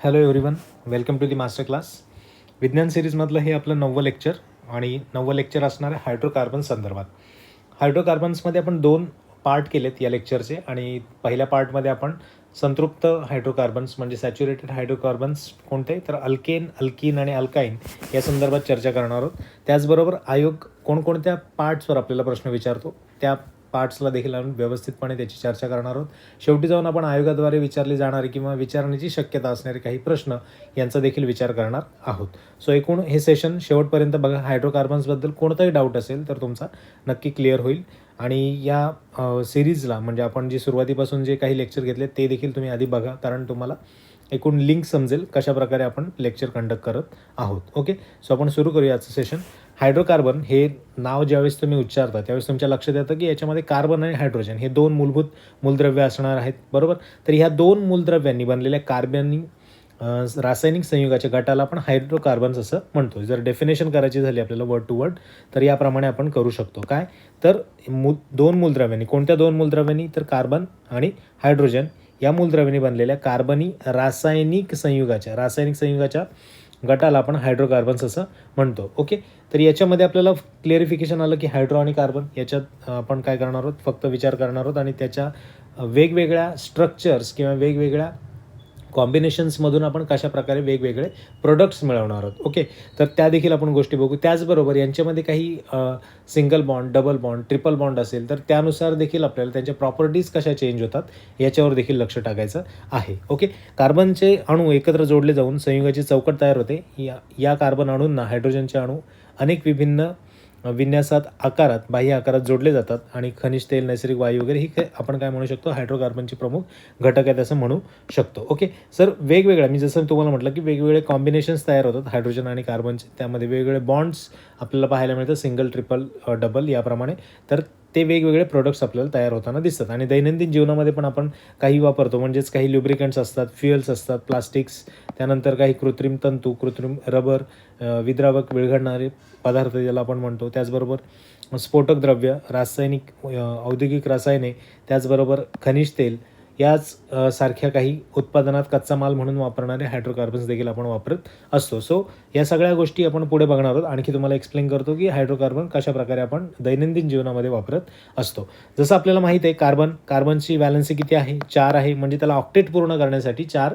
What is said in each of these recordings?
Hello everyone, welcome to the master class. विज्ञान सिरीजमधलं हे आपलं 9वं लेक्चर आणि 9वं लेक्चर असणार आहे हायड्रोकार्बन संदर्भात. हायड्रोकार्बन्समध्ये आपण 2 पार्ट केलेत या लेक्चरचे आणि पहिल्या पार्टमध्ये आपण संतृप्त हायड्रोकार्बन्स म्हणजे सॅच्युरेटेड हायड्रोकार्बन्स कोणते तर अल्केन, अल्कीन आणि अल्काईन या संदर्भात चर्चा करणार आहोत. त्याचबरोबर आयोग कोणकोणत्या पार्ट्सवर आपल्याला प्रश्न विचारतो त्या पार्ट्सला देखील आपण व्यवस्थितपणे त्याची चर्चा करणार आहोत. शेवटी जाऊन आपण आयोगाद्वारे विचारले जाणारे किंवा विचारण्याची शक्यता असणारे काही प्रश्न यांचा देखील विचार करणार आहोत. सो एकूण हे सेशन शेवटपर्यंत बघा. हायड्रोकार्बन्सबद्दल कोणताही डाऊट असेल तर तुमचा नक्की क्लिअर होईल. आणि या सिरीजला म्हणजे आपण जी सुरुवातीपासून जे काही लेक्चर घेतले ते देखील तुम्ही आधी बघा, कारण तुम्हाला एकूण लिंक समजेल कशाप्रकारे आपण लेक्चर कंडक्ट करत आहोत. ओके, सो आपण सुरू करूया आजचं सेशन. हायड्रोकार्बन हे नाव ज्यावेळेस तुम्ही उच्चारता त्यावेळेस तुमच्या लक्षात येतं की याच्यामध्ये कार्बन आणि हायड्रोजन हे 2 मूलभूत मूलद्रव्य असणार आहेत, बरोबर. तर ह्या 2 मूलद्रव्यांनी बनलेल्या कार्बनी रासायनिक संयुगाच्या गटाला आपण हायड्रोकार्बन्स असं म्हणतो. जर डेफिनेशन करायची झाली आपल्याला वर्ड टू वर्ड तर याप्रमाणे आपण करू शकतो. काय तर 2 मूलद्रव्यांनी, कोणत्या 2 मूलद्रव्यांनी तर कार्बन आणि हायड्रोजन या मूलद्रव्यांनी बनलेल्या कार्बनी रासायनिक संयुगाच्या गटाला आपण हायड्रोकार्बन्स असं म्हणतो. ओके, तर याच्यामध्ये आपल्याला क्लिअरिफिकेशन आलं की हायड्रो आणि कार्बन याच्यात आपण काय करणार आहोत, फक्त विचार करणार आहोत आणि त्याच्या वेगवेगळ्या स्ट्रक्चर्स किंवा वेगवेगळ्या कॉम्बिनेशन्समधून आपण कशा प्रकारे वेगवेगळे प्रोडक्ट्स मिळवणार आहोत. ओके, तर त्या देखील आपण गोष्टी बघू. त्याचबरोबर यांच्यामध्ये काही single bond, double bond, triple bond असेल तर त्यानुसार देखील आपल्याला त्यांच्या प्रॉपर्टीज कशा चेंज होतात याच्यावर देखील लक्ष टाकायचं आहे. ओके, कार्बनचे अणू एकत्र जोडले जाऊन संयुगाची चौकट तयार होते. या कार्बन अणूंना हायड्रोजनचे अणू अनेक विभिन्न विन्यासात, आकारात, बाह्य आकारात जोडले जातात आणि खनिज तेल, नैसर्गिक वायू वगैरे ही आपण काय म्हणू शकतो, हायड्रोकार्बनचे प्रमुख घटक आहेत असं म्हणू शकतो. ओके, सर वेगवेगळ्या मी जसं तुम्हाला म्हटलं की वेगवेगळे कॉम्बिनेशन्स तयार होतात हायड्रोजन आणि कार्बनचे. त्यामध्ये वेगवेगळे बॉन्ड्स आपल्याला पाहायला मिळतात, सिंगल, ट्रिपल, डबल याप्रमाणे. तर ते वेगवेगळे प्रोडक्ट्स आपल्याला तयार होताना दिसतात आणि दैनंदिन जीवनामध्ये पण आपण काही वापरतो. म्हणजेच काही ल्युब्रिकंट्स असतात, फ्युएल्स असतात, प्लास्टिक्स, त्यानंतर काही कृत्रिम तंतू, कृत्रिम रबर, विद्रावक विरघळणारे पदार्थ ज्याला आपण म्हणतो, त्याचबरोबर स्फोटक द्रव्य, रासायनिक औद्योगिक रसायने, त्याचबरोबर खनिज तेल याच सारख्या काही उत्पादनात कच्चा माल म्हणून वापरणारे हायड्रोकार्बन्स देखील आपण वापरत असतो. सो या सगळ्या गोष्टी आपण पुढे बघणार आहोत. आणखी तुम्हाला एक्सप्लेन करतो की हायड्रोकार्बन कशा प्रकारे आपण दैनंदिन जीवनामध्ये वापरत असतो. जसं आपल्याला माहीत आहे कार्बनची व्हॅलन्सी किती आहे, 4 आहे. म्हणजे त्याला ऑक्टेट पूर्ण करण्यासाठी 4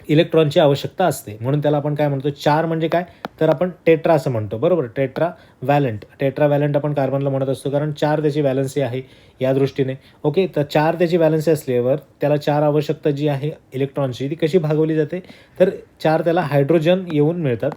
इलेक्ट्रॉनची आवश्यकता असते, म्हणून त्याला आपण काय म्हणतो, 4 म्हणजे काय तर आपण टेट्रा असं म्हणतो, बरोबर. टेट्रा व्हॅलंट आपण कार्बनला म्हणत असतो, कारण 4 त्याची व्हॅलन्सी आहे या दृष्टीने. ओके, तर 4 त्याची व्हॅलन्सी असल्यावर त्याला 4 आवश्यकता जी आहे इलेक्ट्रॉनची ती कशी भागवली जाते तर 4 त्याला हायड्रोजन येऊन मिळतात.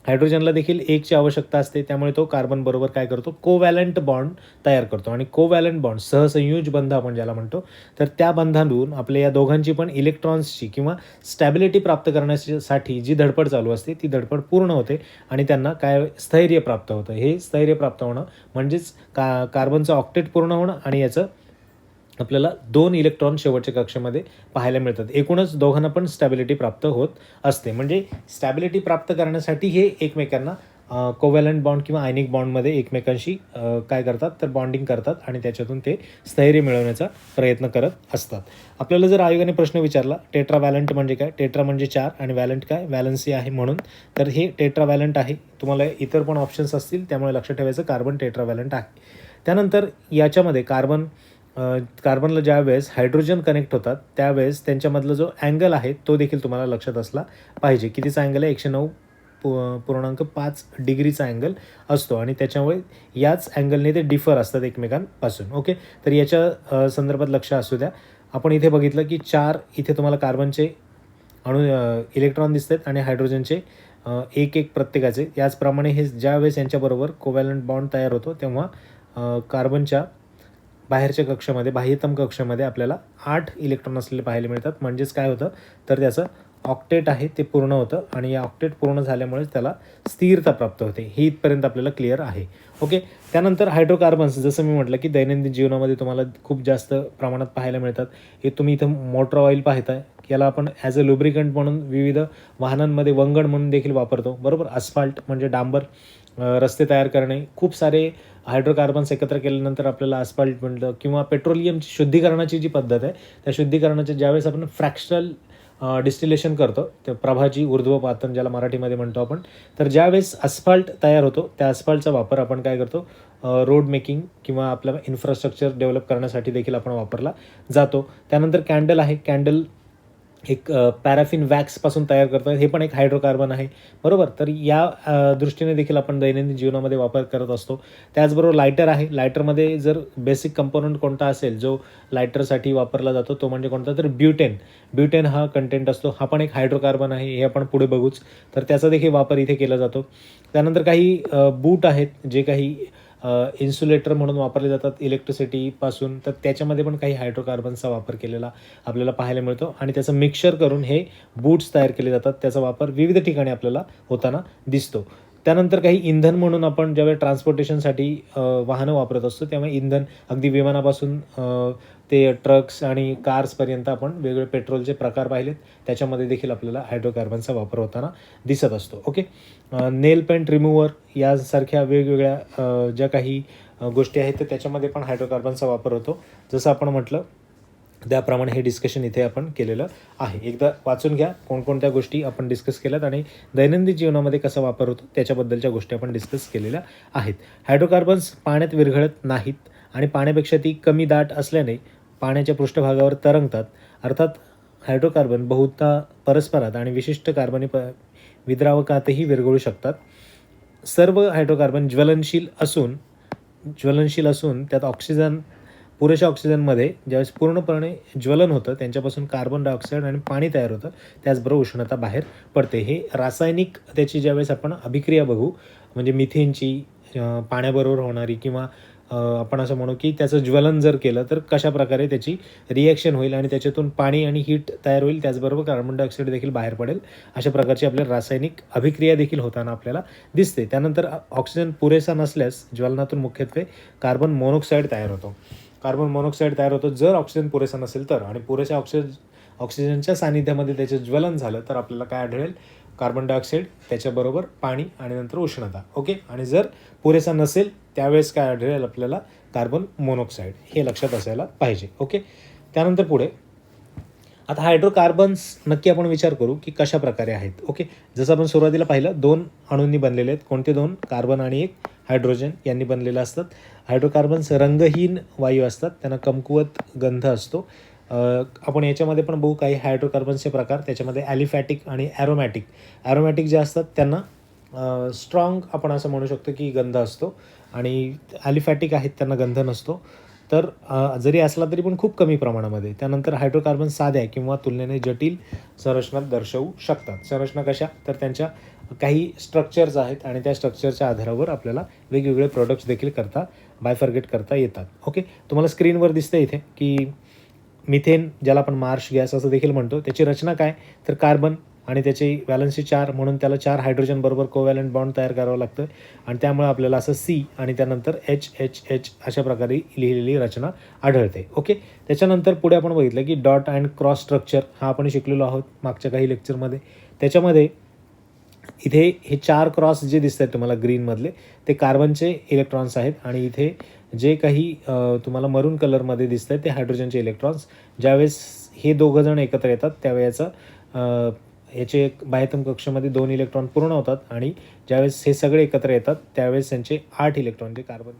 हायड्रोजनला देखील 1ची आवश्यकता असते, त्यामुळे तो कार्बन बरोबर काय करतो, कोव्हॅलंट बॉन्ड तयार करतो. आणि कोव्हॅलंट बॉन्ड, सहसंयोज बंध आपण ज्याला म्हणतो, तर त्या बंधांतून आपल्या या दोघांची पण इलेक्ट्रॉन्सची किंवा स्टॅबिलिटी प्राप्त करण्यासाठी जी धडपड चालू असते ती धडपड पूर्ण होते आणि त्यांना काय स्थैर्य प्राप्त होतं. हे स्थैर्य प्राप्त होणं म्हणजेच कार्बनचं ऑक्टेट पूर्ण होणं आणि याचं आपल्याला 2 इलेक्ट्रॉन शेवटच्या कक्षेमध्ये पाहायला मिळतात. एकूणच दोघांना पण स्टॅबिलिटी प्राप्त होत असते. म्हणजे स्टॅबिलिटी प्राप्त करण्यासाठी हे एकमेकांना कोव्हॅलंट बॉन्ड किंवा आयनिक बॉन्डमध्ये एकमेकांशी काय करतात तर बॉन्डिंग करतात आणि त्याच्यातून ते स्थैर्य मिळवण्याचा प्रयत्न करत असतात. आपल्याला जर आयोगाने प्रश्न विचारला टेट्रा व्हॅलंट म्हणजे काय, टेट्रा म्हणजे 4 आणि व्हॅलंट काय, व्हॅलन्सी आहे म्हणून, तर हे टेट्रा व्हॅलंट आहे. तुम्हाला इतर पण ऑप्शन्स असतील त्यामुळे लक्षात ठेवायचं कार्बन टेट्रा व्हॅलंट आहे. त्यानंतर याच्यामध्ये कार्बनला ज्या वेळेस हायड्रोजन कनेक्ट होतात त्यावेळेस त्यांच्यामधला जो अँगल आहे तो देखील तुम्हाला लक्षात असला पाहिजे. कितीचा अँगल आहे, 109.5 डिग्रीचा अँगल असतो आणि त्याच्यामुळे याच अँगलने ते डिफर असतात एकमेकांपासून. ओके, तर याच्या संदर्भात लक्ष असू द्या. आपण इथे बघितलं की 4 इथे तुम्हाला कार्बनचे अणू इलेक्ट्रॉन दिसत आहेत आणि हायड्रोजनचे 1 प्रत्येकाचे. याचप्रमाणे हे ज्यावेळेस यांच्याबरोबर कोव्हॅलंट बॉन्ड तयार होतो तेव्हा कार्बनच्या बाहेरच्या कक्षामध्ये, बाह्यतम कक्षामध्ये आपल्याला 8 इलेक्ट्रॉन असलेले पाहायला मिळतात. म्हणजेच काय होतं तर त्याचं ऑक्टेट आहे ते पूर्ण होतं आणि या ऑक्टेट पूर्ण झाल्यामुळेच त्याला स्थिरता प्राप्त होते. हे इथपर्यंत आपल्याला क्लिअर आहे. ओके, त्यानंतर हायड्रोकार्बन्स जसं मी म्हटलं की दैनंदिन जीवनामध्ये तुम्हाला खूप जास्त प्रमाणात पाहायला मिळतात. हे तुम्ही इथं मोटर ऑइल पाहताय, याला आपण ॲज अ लुब्रिकंट म्हणून विविध वाहनांमध्ये वंगण म्हणून देखील वापरतो, बरोबर. अस्फाल्ट म्हणजे डांबर, रस्ते तयार करणे, खूप सारे हायड्रोकार्बन्स एकत्र केल्यानंतर आपल्याला अस्फाल्ट म्हणलं, किंवा पेट्रोलियमची शुद्धीकरणाची जी पद्धत आहे त्या शुद्धीकरणाच्या ज्यावेळेस आपण फ्रॅक्शनल डिस्टिलेशन करतो, ते प्रभाजी ऊर्ध्वपातन ज्याला मराठीमध्ये म्हणतो आपण. तर ज्यावेळेस अस्फाल्ट तयार होतो त्या अस्फाल्टचा वापर आपण काय करतो, रोड मेकिंग किंवा आपलं इन्फ्रास्ट्रक्चर डेव्हलप करण्यासाठी देखील आपण वापरला जातो. त्यानंतर कॅन्डल आहे. कॅन्डल एक पॅराफिन वॅक्सपासून तयार करतो, हे पण एक हायड्रोकार्बन आहे, बरोबर. तर या दृष्टीने देखील आपण दैनंदिन जीवनामध्ये वापर करत असतो. त्याचबरोबर लायटर आहे. लायटरमध्ये जर बेसिक कंपोनंट कोणता असेल जो लायटरसाठी वापरला जातो तो म्हणजे कोणता, तर ब्युटेन. ब्युटेन हा कंटेंट असतो, हा पण एक हायड्रोकार्बन आहे, हे आपण पुढे बघूच. तर त्याचा देखील वापर इथे केला जातो. त्यानंतर काही बूट आहेत जे काही इन्सुलेटर म्हणून वापरले जातात इलेक्ट्रिसिटीपासून, तर त्याच्यामध्ये पण काही हायड्रोकार्बनचा वापर केलेला आपल्याला पाहायला मिळतो आणि त्याचं मिक्सचर करून हे बूट्स तयार केले जातात. त्याचा वापर विविध ठिकाणी आपल्याला होताना दिसतो. त्यानंतर काही इंधन म्हणून आपण ज्यावेळी ट्रान्सपोर्टेशनसाठी वाहनं वापरत असतो त्यामुळे इंधन अगदी विमानापासून ते ट्रक्स आणि कार्सपर्यंत आपण वेगवेगळे पेट्रोलचे प्रकार पाहिलेत, त्याच्यामध्ये देखील आपल्याला हायड्रोकार्बनचा वापर होताना दिसत असतो. ओके. नेल पेंट रिमूव्हर यासारख्या वेगवेगळ्या ज्या काही गोष्टी आहेत तर त्याच्यामध्ये पण हायड्रोकार्बनचा वापर होतो. जसं आपण म्हटलं त्याप्रमाणे हे डिस्कशन इथे आपण केलेलं आहे. एकदा वाचून घ्या कोणकोणत्या गोष्टी आपण डिस्कस केल्यात आणि दैनंदिन जीवनामध्ये कसा वापर होतो त्याच्याबद्दलच्या गोष्टी आपण डिस्कस केलेल्या आहेत. हायड्रोकार्बन्स पाण्यात विरघळत नाहीत आणि पाण्यापेक्षा ती कमी दाट असल्याने पाण्याच्या पृष्ठभागावर तरंगतात. अर्थात हायड्रोकार्बन बहुधा परस्परात आणि विशिष्ट कार्बनी विद्रावकातही विरघळू शकतात. सर्व हायड्रोकार्बन ज्वलनशील असून त्यात पुरेशा ऑक्सिजनमध्ये ज्यावेळेस पूर्णपणे ज्वलन होतं त्यांच्यापासून कार्बन डायऑक्साईड आणि पाणी तयार होतं, त्याचबरोबर उष्णता बाहेर पडते. हे रासायनिक त्याची ज्यावेळेस आपण अभिक्रिया बघू म्हणजे मिथेनची पाण्याबरोबर होणारी किंवा आपण असं म्हणू की त्याचं ज्वलन जर केलं तर कशा प्रकारे त्याची रिॲक्शन होईल आणि त्याच्यातून पाणी आणि हीट तयार होईल, त्याचबरोबर कार्बन डायऑक्साईड देखील बाहेर पडेल. अशा प्रकारची आपल्याला रासायनिक अभिक्रिया देखील होताना आपल्याला दिसते. त्यानंतर ऑक्सिजन पुरेसा नसल्यास ज्वलनातून मुख्यत्वे कार्बन मोनॉक्साईड तयार होतो. जर ऑक्सिजन पुरेसा नसेल तर आणि पुरेशा ऑक्सिजनच्या सानिध्यामध्ये त्याचे ज्वलन झालं तर आपल्याला काय आढळेल, कार्बन डायऑक्साईड त्याच्याबरोबर पाणी आणि नंतर उष्णता. ओके. आणि जर पुरेसा नसेल त्यावेळेस काय आढळेल आपल्याला, कार्बन मोनॉक्साईड. हे लक्षात असायला पाहिजे. ओके. त्यानंतर पुढे आता हायड्रोकार्बन्स नक्की आपण विचार करू की कशा प्रकारे आहेत. ओके. जसं आपण सुरुवातीला पाहिलं 2 अणूंनी बनलेले आहेत. कोणते 2? कार्बन आणि एक हायड्रोजन यांनी बनलेले असतात. हायड्रोकार्बन्स रंगहीन वायू असतात, त्यांना कमकुवत गंध असतो. आपण याच्यामध्ये पण बघू काही हायड्रोकार्बन्सचे प्रकार. त्याच्यामध्ये ॲलिफॅटिक आणि ॲरोमॅटिक जे असतात त्यांना स्ट्रॉंग आपण असं म्हणू शकतो की गंध असतो आणि ॲलिफॅटिक आहेत त्यांना गंध नसतो. तर जरी असला तरी पण खूप कमी प्रमाणामध्ये. त्यानंतर हायड्रोकार्बन साध्या किंवा तुलनेने जटिल संरचनात दर्शवू शकतात. संरचना कशा, तर त्यांच्या काही स्ट्रक्चर्स आहेत आणि त्या स्ट्रक्चरच्या आधारावर आपल्याला वेगवेगळे प्रोडक्ट्स देखील बायफर्गेट करता येतात. ओके. तुम्हाला स्क्रीनवर दिसतं इथे की मिथेन ज्याला आपण मार्श गॅस असं देखील म्हणतो, त्याची रचना काय, तर कार्बन आणि त्याची व्हॅलन्सी 4 म्हणून त्याला 4 हायड्रोजन बरोबर कोव्हॅलंट बॉन्ड तयार करावं लागतं आणि त्यामुळे आपल्याला असं C आणि त्यानंतर H अशा प्रकारे लिहिलेली रचना आढळते. ओके. त्याच्यानंतर पुढे आपण बघितलं की डॉट अँड क्रॉस स्ट्रक्चर हा आपण शिकलेलो आहोत मागच्या काही लेक्चरमध्ये. त्याच्यामध्ये इथे हे 4 क्रॉस जे दिसत आहेत तुम्हाला ग्रीनमधले ते कार्बनचे इलेक्ट्रॉन्स आहेत आणि इथे जे काही तुम्हाला मरून कलरमध्ये दिसत आहेत ते हायड्रोजनचे इलेक्ट्रॉन्स. ज्यावेळेस हे दोघं जण एकत्र येतात त्यावेळेचं याचे बाह्यतम कक्षामध्ये 2 इलेक्ट्रॉन पूर्ण होतात आणि ज्यावेळेस हे सगळे एकत्र येतात त्यावेळेस त्यांचे 8 इलेक्ट्रॉन जे कार्बन.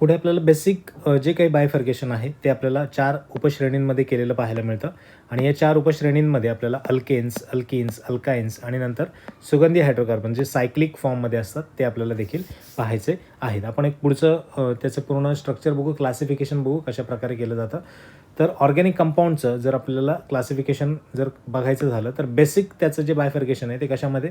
पुढे आपल्याला बेसिक जे काही बायफर्केशन आहे ते आपल्याला 4 उपश्रेणींमध्ये केलेलं पाहायला मिळतं आणि या 4 उपश्रेणींमध्ये आपल्याला अल्केन्स, अल्किन्स, अल्काइन्स आणि नंतर सुगंधी हायड्रोकार्बन जे सायक्लिक फॉर्ममध्ये असतात ते आपल्याला देखील पाहायचे आहेत. आपण एक पुढचं त्याचं पूर्ण स्ट्रक्चर बघू, क्लासिफिकेशन बघू कशा प्रकारे केलं जातं. तर ऑर्गॅनिक कंपाऊंडचं जर आपल्याला क्लासिफिकेशन जर बघायचं झालं तर बेसिक त्याचं जे बायफर्केशन आहे ते कशामध्ये,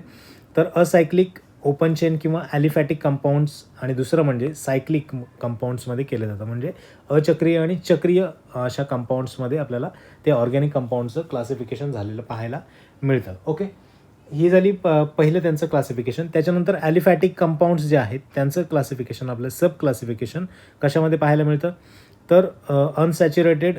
तर असायक्लिक, ओपन चेन किंवा ॲलिफॅटिक कंपाऊंड्स आणि दुसरं म्हणजे सायक्लिक कंपाऊंड्समध्ये केलं जातं. म्हणजे अचक्रीय आणि चक्रीय अशा कंपाऊंड्समध्ये आपल्याला ते ऑर्गॅनिक कंपाऊंडचं क्लासिफिकेशन झालेलं पाहायला मिळतं. ओके. ही झाली पहिलं त्यांचं क्लासिफिकेशन. त्याच्यानंतर ॲलिफॅटिक कंपाऊंड्स जे आहेत त्यांचं क्लासिफिकेशन आपलं सब क्लासिफिकेशन कशामध्ये पाहायला मिळतं, तर अनसॅच्युरेटेड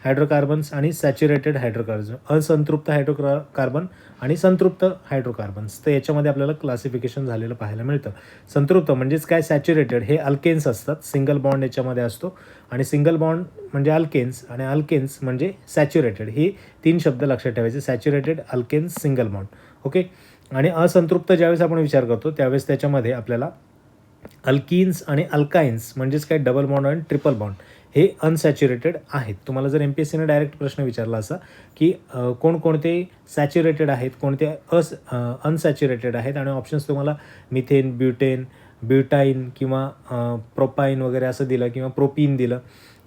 हायड्रोकार्बन्स आणि सॅच्युरेटेड हायड्रोकार्बन्स, असंतृप्त हायड्रोकार्बन आणि संतृप्त हायड्रोकार्बन्स. तर याच्यामध्ये आपल्याला क्लासिफिकेशन झालेलं पाहायला मिळतं. संतृप्त म्हणजेच काय, सॅच्युरेटेड हे अल्केन्स असतात, सिंगल बॉन्ड याच्यामध्ये असतो, आणि सिंगल बॉन्ड म्हणजे अल्केन्स आणि अल्केन्स म्हणजे सॅच्युरेटेड. हे 3 शब्द लक्षात ठेवायचे, saturated, alkanes, single bond. Okay. आणि असंतृप्त ज्यावेळेस आपण विचार करतो त्यावेळेस त्याच्यामध्ये आपल्याला अल्किन्स आणि अल्काइन्स म्हणजेच काय, डबल बॉन्ड आणि ट्रिपल बॉन्ड हे अनसॅच्युरेटेड आहेत. तुम्हाला जर MPSCने डायरेक्ट प्रश्न विचारला असा की कोणकोणते सॅच्युरेटेड आहेत, कोणते अनसॅच्युरेटेड आहेत, आणि ऑप्शन्स तुम्हाला मिथेन, ब्युटेन, ब्युटाईन किंवा प्रोपाईन वगैरे असं दिलं किंवा प्रोपीन दिलं,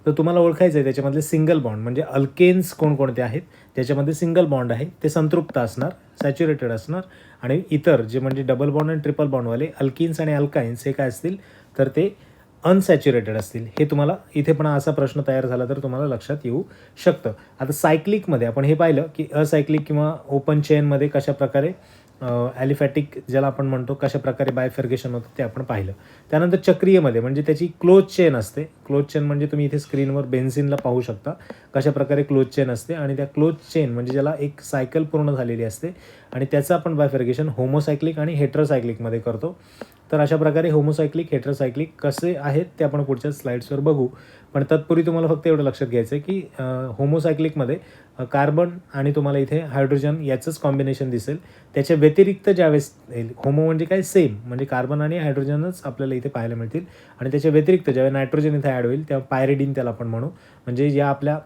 तर तुम्हाला ओळखायचं आहे त्याच्यामधले सिंगल बॉन्ड म्हणजे अल्केन्स कोणकोणते आहेत, त्याच्यामध्ये सिंगल बॉन्ड आहे ते संतृप्त असणार, सॅच्युरेटेड असणार, आणि इतर जे म्हणजे डबल बॉन्ड आणि ट्रिपल बॉन्डवाले अल्किन्स आणि अल्काइन्स हे काय असतील तर ते अनसॅच्युरेटेड असतील. हे तुम्हाला इथे पण असा प्रश्न तयार झाला तर तुम्हाला लक्षात येऊ शकतं. आता सायक्लिकमध्ये आपण हे पाहिलं की असायक्लिक किंवा ओपन चेनमध्ये कशा प्रकारे ॲलिफॅटिक ज्याला आपण म्हणतो कशा प्रकारे बायफर्गेशन होतं ते आपण पाहिलं. त्यानंतर चक्रीयमध्ये म्हणजे त्याची क्लोज चेन असते. क्लोज चेन म्हणजे तुम्ही इथे स्क्रीनवर बेन्झिनला पाहू शकता कशा प्रकारे क्लोज चेन असते, आणि त्या क्लोज चेन म्हणजे ज्याला एक सायकल पूर्ण झालेली असते, आणि त्याचं आपण बायफर्गेशन होमोसायक्लिक आणि हेट्रोसायक्लिकमध्ये करतो. तर अशा प्रकारे होमोसायक्लिक, हेट्रोसायक्लिक कसे आहेत ते आपण पुढच्या स्लाईड्सवर बघू. पण तत्पूर्वी तुम्हाला फक्त एवढं लक्षात घ्यायचं आहे की होमोसायक्लिकमध्ये कार्बन आणि तुम्हाला इथे हायड्रोजन याचंच कॉम्बिनेशन दिसेल. त्याच्या व्यतिरिक्त ज्यावेळेस होमो म्हणजे काय, सेम म्हणजे कार्बन आणि हायड्रोजनच आपल्याला इथे पाहायला मिळतील, आणि त्याच्या व्यतिरिक्त ज्यावेळेस नायट्रोजन इथे ॲड होईल तेव्हा पायरिडिन त्याला आपण म्हणू. म्हणजे या आपल्या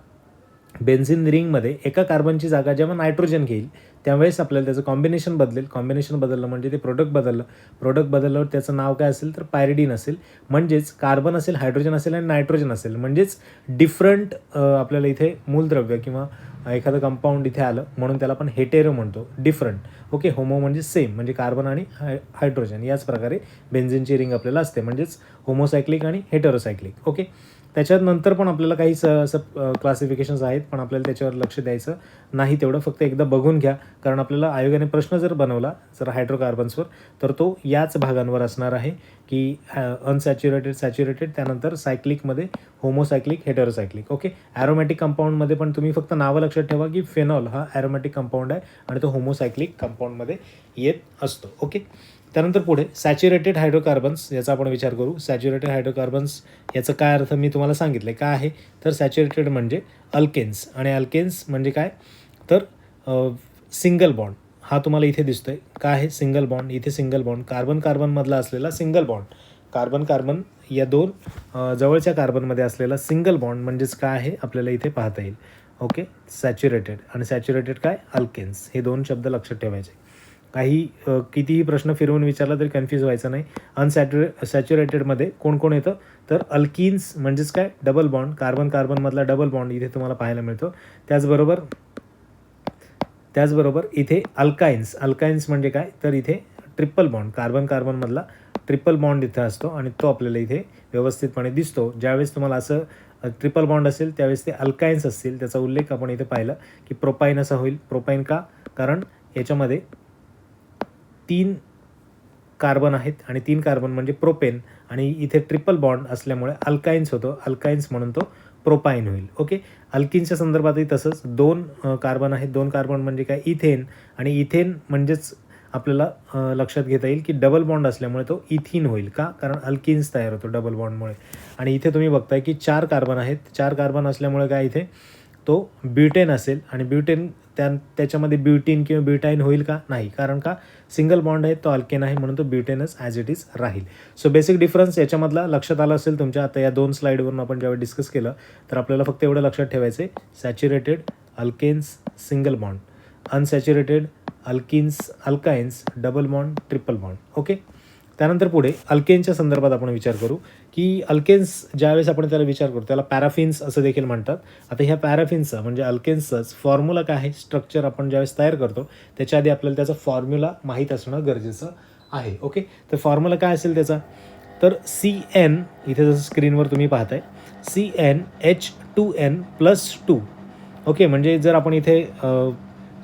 बेन्झिन रिंगमध्ये एका कार्बनची जागा जेव्हा नायट्रोजन घेईल त्यावेळेस आपल्याला त्याचं कॉम्बिनेशन बदलेल. कॉम्बिनेशन बदललं म्हणजे ते प्रोडक्ट बदललं. प्रोडक्ट बदलल्यावर त्याचं नाव काय असेल तर पायरिडिन असेल. म्हणजेच कार्बन असेल, हायड्रोजन असेल आणि नायट्रोजन असेल, म्हणजेच डिफरंट आपल्याला इथे मूलद्रव्य किंवा एखादं कंपाऊंड इथे आलं म्हणून त्याला आपण हेटेरो म्हणतो, डिफरंट. ओके. होमो म्हणजे सेम म्हणजे कार्बन आणि हायड्रोजन. याच प्रकारे बेन्झिनची रिंग आपल्याला असते, म्हणजेच होमोसायक्लिक आणि हेटेरोसायक्लिक. ओके. त्याच्यानंतर पण आपल्याला काही क्लासिफिकेशन्स आहेत, पण आपल्याला त्याच्यावर लक्ष द्यायचं नाही तेवढं, फक्त एकदा बघून घ्या. कारण आपल्याला आयोगाने प्रश्न जर बनवला जर हायड्रोकार्बन्सवर तर तो याच भागांवर असणार आहे की अनसॅच्युरेटेड, सॅच्युरेटेड, त्यानंतर सायक्लिकमध्ये होमोसायक्लिक, हेटेरोसायक्लिक. ओके. ॲरोमॅटिक कंपाऊंडमध्ये पण तुम्ही फक्त नावं लक्षात ठेवा की फेनॉल हा ॲरोमॅटिक कंपाऊंड आहे आणि तो होमोसायक्लिक कंपाऊंडमध्ये येत असतो. ओके. त्यानंतर पुढे सॅच्युरेटेड हायड्रोकार्बन्स याचा आपण विचार करू. सॅच्युरेटेड हायड्रोकार्बन्स याचं काय अर्थ मी तुम्हाला सांगितलं आहे काय आहे, तर सॅच्युरेटेड म्हणजे अल्केन्स, आणि अल्केन्स म्हणजे काय तर सिंगल बॉन्ड. हा तुम्हाला इथे दिसतोय काय आहे, सिंगल बॉन्ड. इथे सिंगल बॉन्ड कार्बन कार्बनमधला असलेला सिंगल बॉन्ड, कार्बन कार्बन या दोन जवळच्या कार्बनमध्ये असलेला सिंगल बॉन्ड म्हणजेच काय आहे आपल्याला इथे पाहता येईल. ओके. सॅच्युरेटेड आणि सॅच्युरेटेड काय, अल्केन्स. हे 2 शब्द लक्षात ठेवायचे. काही कितीही प्रश्न फिरवून विचारला तरी कन्फ्यूज व्हायचं नाही. सॅच्युरेटेडमध्ये कोण कोण येतं तर अल्किन्स म्हणजेच काय, डबल बॉन्ड, कार्बन कार्बनमधला डबल बॉन्ड इथे तुम्हाला पाहायला मिळतो. त्याचबरोबर इथे अल्काइन्स, अल्काइन्स म्हणजे काय तर इथे ट्रिपल बॉन्ड, कार्बन कार्बनमधला ट्रिपल बॉन्ड इथे असतो आणि तो आपल्याला इथे व्यवस्थितपणे दिसतो. ज्यावेळेस तुम्हाला असं ट्रिपल बॉन्ड असेल त्यावेळेस ते अल्काइन्स असतील. त्याचा उल्लेख आपण इथे पाहिला की प्रोपाईन असा होईल. प्रोपाईन का, कारण याच्यामध्ये 3 कार्बन आहेत आणि 3 कार्बन म्हणजे प्रोपेन, आणि इथे ट्रिपल बॉन्ड असल्यामुळे अल्काइन्स होतो. अल्काइन्स म्हणून तो प्रोपाईन होईल. ओके. अल्किनच्या संदर्भातही तसंच 2 कार्बन आहेत. 2 कार्बन म्हणजे काय, इथेन, आणि इथेन म्हणजेच आपल्याला लक्षात घेता येईल की डबल बॉन्ड असल्यामुळे तो इथिन होईल. का, कारण अल्किन्स तयार होतो डबल बॉन्डमुळे. आणि इथे तुम्ही बघताय की 4 कार्बन आहेत. 4 कार्बन असल्यामुळे काय इथे तो ब्युटेन असेल, आणि ब्युटेन त्याच्यामध्ये ब्युटीन किंवा ब्युटाईन होईल का, नाही, कारण का सिंगल बॉन्ड आहे तो अल्केन आहे म्हणून तो ब्युटेनच ॲज इट इज राहील. सो बेसिक डिफरन्स याच्यामधला लक्षात आला असेल तुमच्या. आता या 2 स्लाईडवरून आपण जेव्हा डिस्कस केलं तर आपल्याला फक्त एवढं लक्षात ठेवायचं आहे, saturated alkanes single bond, unsaturated alkenes alkynes double bond triple bond. Okay. त्यानंतर पुढे अल्केनच्या संदर्भात आपण विचार करू की अल्केन्स ज्यावेळेस आपण त्याला विचार करू त्याला पॅराफिन्स असं देखील म्हणतात. आता ह्या पॅराफिन्सचा म्हणजे अल्केन्सचाच फॉर्म्युला काय आहे, स्ट्रक्चर आपण ज्यावेळेस तयार करतो त्याच्या आधी आपल्याला त्याचा फॉर्म्युला माहीत असणं गरजेचं आहे. ओके. तर फॉर्म्युला काय असेल त्याचा, तर CN इथे जसं स्क्रीनवर तुम्ही पाहताय CnH2n+2. ओके. म्हणजे जर आपण इथे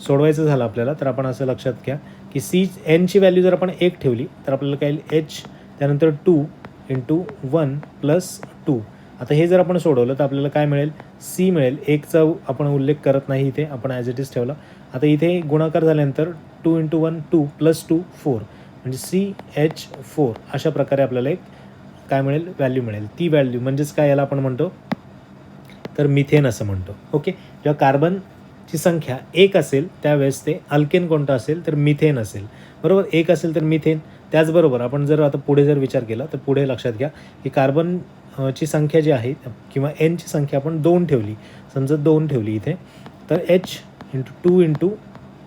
सोडवायचं झालं आपल्याला तर आपण असं लक्षात घ्या की Nची व्हॅल्यू जर आपण 1 ठेवली तर आपल्याला काय येईल H, त्यानंतर 2 × 1 + 2 आता हे जर आपण सोडवलं तर आपल्याला काय मिळेल, सी मिळेल. एकचा आपण उल्लेख करत नाही इथे, आपण ॲज इट इज ठेवला. आता इथे गुणाकार झाल्यानंतर 2 × 1 2 + 2 4 म्हणजे CH4 अशा प्रकारे आपल्याला एक काय मिळेल, व्हॅल्यू मिळेल. ती व्हॅल्यू म्हणजेच काय, याला आपण म्हणतो तर मिथेन असं म्हणतो. ओके, जेव्हा कार्बनची संख्या 1 असेल त्यावेळेस ते अल्केन कोणतं असेल तर मिथेन असेल. बरोबर, 1 असेल तर मिथेन. त्याचबरोबर आपण जर आता पुढे जर विचार केला तर पुढे लक्षात घ्या की कार्बन ची संख्या जी आहे किंवा एनची संख्या आपण 2 ठेवली, समजा 2 ठेवली इथे, तर H × 2 ×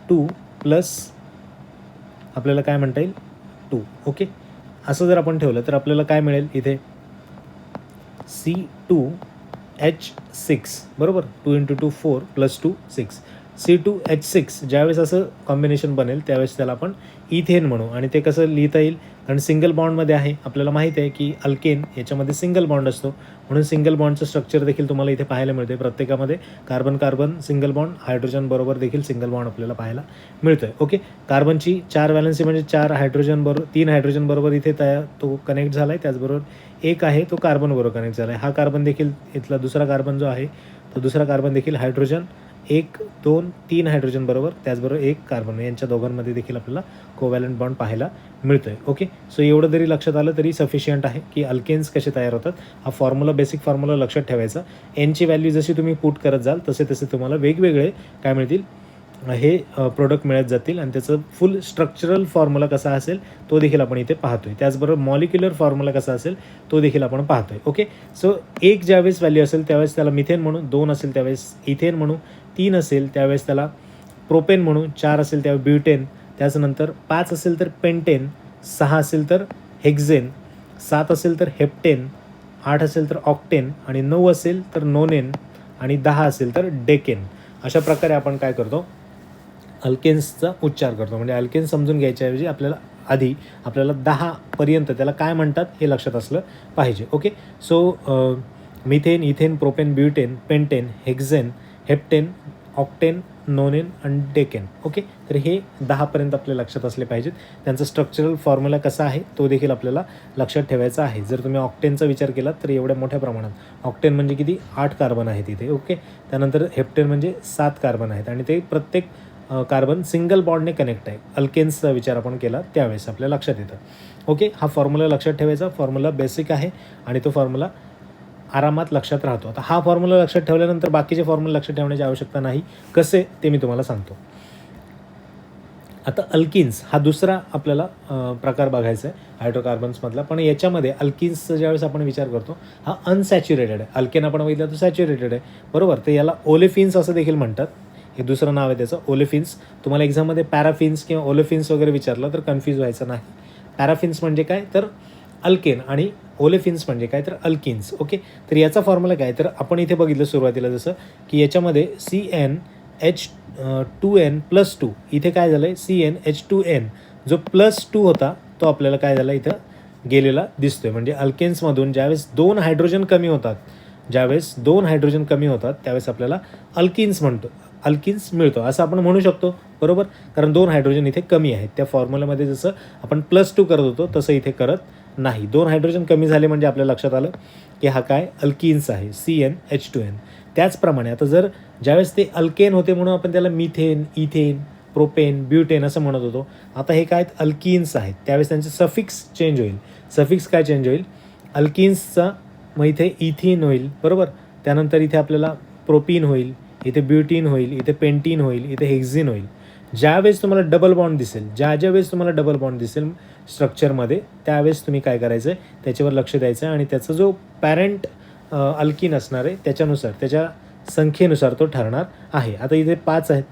2 प्लस आपल्याला काय म्हणता येईल 2. ओके, असं जर आपण ठेवलं तर आपल्याला काय मिळेल इथे C2H6. बरोबर, 2 × 2 4 + 2 6. C2H6 ज्यावेळेस असं कॉम्बिनेशन बनेल त्यावेळेस त्याला आपण इथेन म्हणू. आणि ते कसं लिहिता येईल, कारण सिंगल बॉन्डमध्ये आहे. आपल्याला माहीत आहे की अल्केन याच्यामध्ये सिंगल बॉन्ड असतो, म्हणून सिंगल बॉन्डचं स्ट्रक्चर देखील तुम्हाला इथे पाहायला मिळते. प्रत्येकामध्ये carbon carbon single bond, hydrogen बरोबर देखील सिंगल बॉन्ड आपल्याला पाहायला मिळतो आहे. ओके, कार्बनची 4 व्हॅलन्सी म्हणजे 4 हायड्रोजन बरोबर 3 हायड्रोजन बरोबर इथे तो कनेक्ट झाला आहे. त्याचबरोबर एक आहे तो कार्बन बरोबर कनेक्ट झाला आहे. हा कार्बन देखील इथला दुसरा कार्बन जो आहे तो दुसरा कार्बन देखील हायड्रोजन 1 2 3 हायड्रोजन बरोबर त्याचबरोबर एक कार्बन, यांच्या दोघांमध्ये देखील आपल्याला कोव्हॅलंट बॉन्ड पाहायला मिळतो आहे. ओके, सो एवढं जरी लक्षात आलं तरी सफिशियंट आहे की अल्केन्स कसे तयार होतात. हा फॉर्म्युला, बेसिक फॉर्म्युला लक्षात ठेवायचा. एनची व्हॅल्यू जशी तुम्ही पुट करत जाल तसे तसे तुम्हाला वेगवेगळे काय मिळतील, हे प्रोडक्ट मिळत जातील. आणि त्याचं फुल स्ट्रक्चरल फॉर्म्युला कसा असेल तो देखील आपण इथे पाहतोय. त्याचबरोबर मॉलिक्युलर फॉर्म्युला कसा असेल तो देखील आपण पाहतोय. ओके, सो 1 ज्यावेळेस व्हॅल्यू असेल त्यावेळेस त्याला मिथेन म्हणू, 2 असेल त्यावेळेस इथेन म्हणू, 3 असेल त्यावेळेस त्याला प्रोपेन म्हणू, 4 असेल त्यावेळेस ब्युटेन, त्याच्यानंतर 5 असेल तर पेंटेन, 6 असेल तर हेक्झेन, 7 असेल तर हेप्टेन, 8 असेल तर ऑक्टेन, आणि 9 असेल तर नोनेन, आणि 10 असेल तर डेकेन. अशा प्रकारे आपण काय करतो, अल्केन्सचा उच्चार करतो. म्हणजे अल्केन्स समजून घ्यायच्याऐवजी आपल्याला 10 पर्यंत त्याला काय म्हणतात हे लक्षात असलं पाहिजे. Okay, so methane, ethane, propane, butane, pentane, hexane, heptane, octane, nonane आणि डेकेन. ओके, तर हे 10 पर्यंत आपल्या लक्षात असले पाहिजेत. त्यांचा स्ट्रक्चरल फॉर्म्युला कसा आहे तो देखील आपल्याला लक्षात ठेवायचा आहे. जर तुम्ही ऑक्टेनचा विचार केला तर एवढ्या मोठ्या प्रमाणात ऑक्टेन म्हणजे किती, 8 कार्बन आहेत इथे. ओके, त्यानंतर हेप्टेन म्हणजे 7 कार्बन आहेत आणि ते प्रत्येक कार्बन सिंगल बॉन्डने कनेक्ट आहे. अल्केन्सचा विचार आपण केला त्यावेळेस आपल्या लक्षात येतं. ओके, हा फॉर्म्युला लक्षात ठेवायचा. फॉर्म्युला बेसिक आहे आणि तो फॉर्म्युला आरामात लक्षात राहतो. आता हा फॉर्म्युला लक्षात ठेवल्यानंतर बाकीचे फॉर्म्युला लक्षात ठेवण्याची आवश्यकता नाही. कसे ते मी तुम्हाला सांगतो. आता अल्किन्स हा दुसरा आपल्याला प्रकार बघायचा आहे हायड्रोकार्बन्समधला. पण याच्यामध्ये अल्किन्सचा ज्यावेळेस आपण विचार करतो हा अनसॅच्युरेटेड आहे. अल्केन आपण बघितलं तर सॅच्युरेटेड आहे, बरोबर. तर याला ओलेफिन्स असं देखील म्हणतात. हे दुसरं नाव आहे त्याचं, ओलेफिन्स. तुम्हाला एक्झाममध्ये पॅराफिन्स किंवा ओलेफिन्स वगैरे विचारलं तर कन्फ्यूज व्हायचं नाही. पॅराफिन्स म्हणजे काय तर अल्केन आणि ओलेफिन्स म्हणजे काय तर अल्किन्स. ओके, तर याचा फॉर्म्युला काय तर आपण इथे बघितलं सुरुवातीला जसं की याच्यामध्ये CnH2n+2 इथे काय झालं आहे CnH2n जो +2 होता तो आपल्याला काय झाला इथं गेलेला दिसतोय. म्हणजे अल्केन्समधून ज्यावेळेस 2 हायड्रोजन कमी होतात त्यावेळेस आपल्याला अल्किन्स मिळतो असं आपण म्हणू शकतो, बरोबर. कारण 2 हायड्रोजन इथे कमी आहेत. त्या फॉर्म्युलामध्ये जसं आपण +2 करत होतो तसं इथे करत नाही. 2 हायड्रोजन कमी झाले म्हणजे आपल्या लक्षात आलं की हा काय अल्किन्स आहे, CnH2n. त्याचप्रमाणे आता जर ज्यावेळेस ते अल्केन होते म्हणून आपण त्याला मिथेन, इथेन, प्रोपेन, ब्युटेन असं म्हणत होतो. आता हे काय अल्किन्स आहेत त्यावेळेस त्यांचे सफिक्स चेंज होईल. सफिक्स काय चेंज होईल, अल्किन्सचा मग इथे इथिन होईल, बरोबर. त्यानंतर इथे आपल्याला प्रोपीन होईल, इथे ब्युटीन होईल, इथे पेंटीन होईल, इथे हेक्झिन होईल. ज्यावेळेस तुम्हाला डबल बॉन्ड दिसेल, ज्यावेळेस तुम्हाला डबल बॉन्ड दिसेल स्ट्रक्चरमध्ये त्यावेळेस तुम्ही काय करायचं आहे त्याच्यावर लक्ष द्यायचं आहे आणि त्याचा जो पॅरेंट अल्किन असणार आहे त्याच्यानुसार त्याच्या संख्येनुसार तो ठरणार आहे. आता इथे 5 आहेत,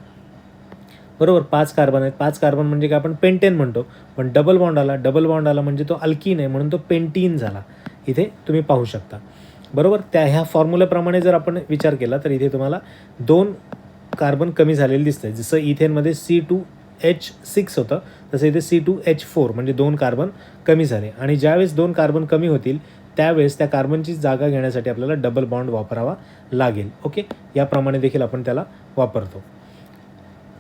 बरोबर. 5 कार्बन आहेत. 5 कार्बन म्हणजे काय आपण पेंटेन म्हणतो, पण डबल बॉन्ड आला म्हणजे तो अल्किन आहे म्हणून तो पेंटीन झाला. इथे तुम्ही पाहू शकता, बरोबर. ह्या फॉर्म्युल्याप्रमाणे जर आपण विचार केला तर इथे तुम्हाला 2 कार्बन कमी झालेले दिसतं. जसं इथेनमध्ये C2H6 होतं तसं इथे C2H4 म्हणजे 2 कार्बन कमी झाले. आणि ज्यावेळेस 2 कार्बन कमी होतील त्यावेळेस त्या कार्बनची जागा घेण्यासाठी आपल्याला डबल बॉन्ड वापरावा लागेल. ओके, याप्रमाणे देखील आपण त्याला वापरतो.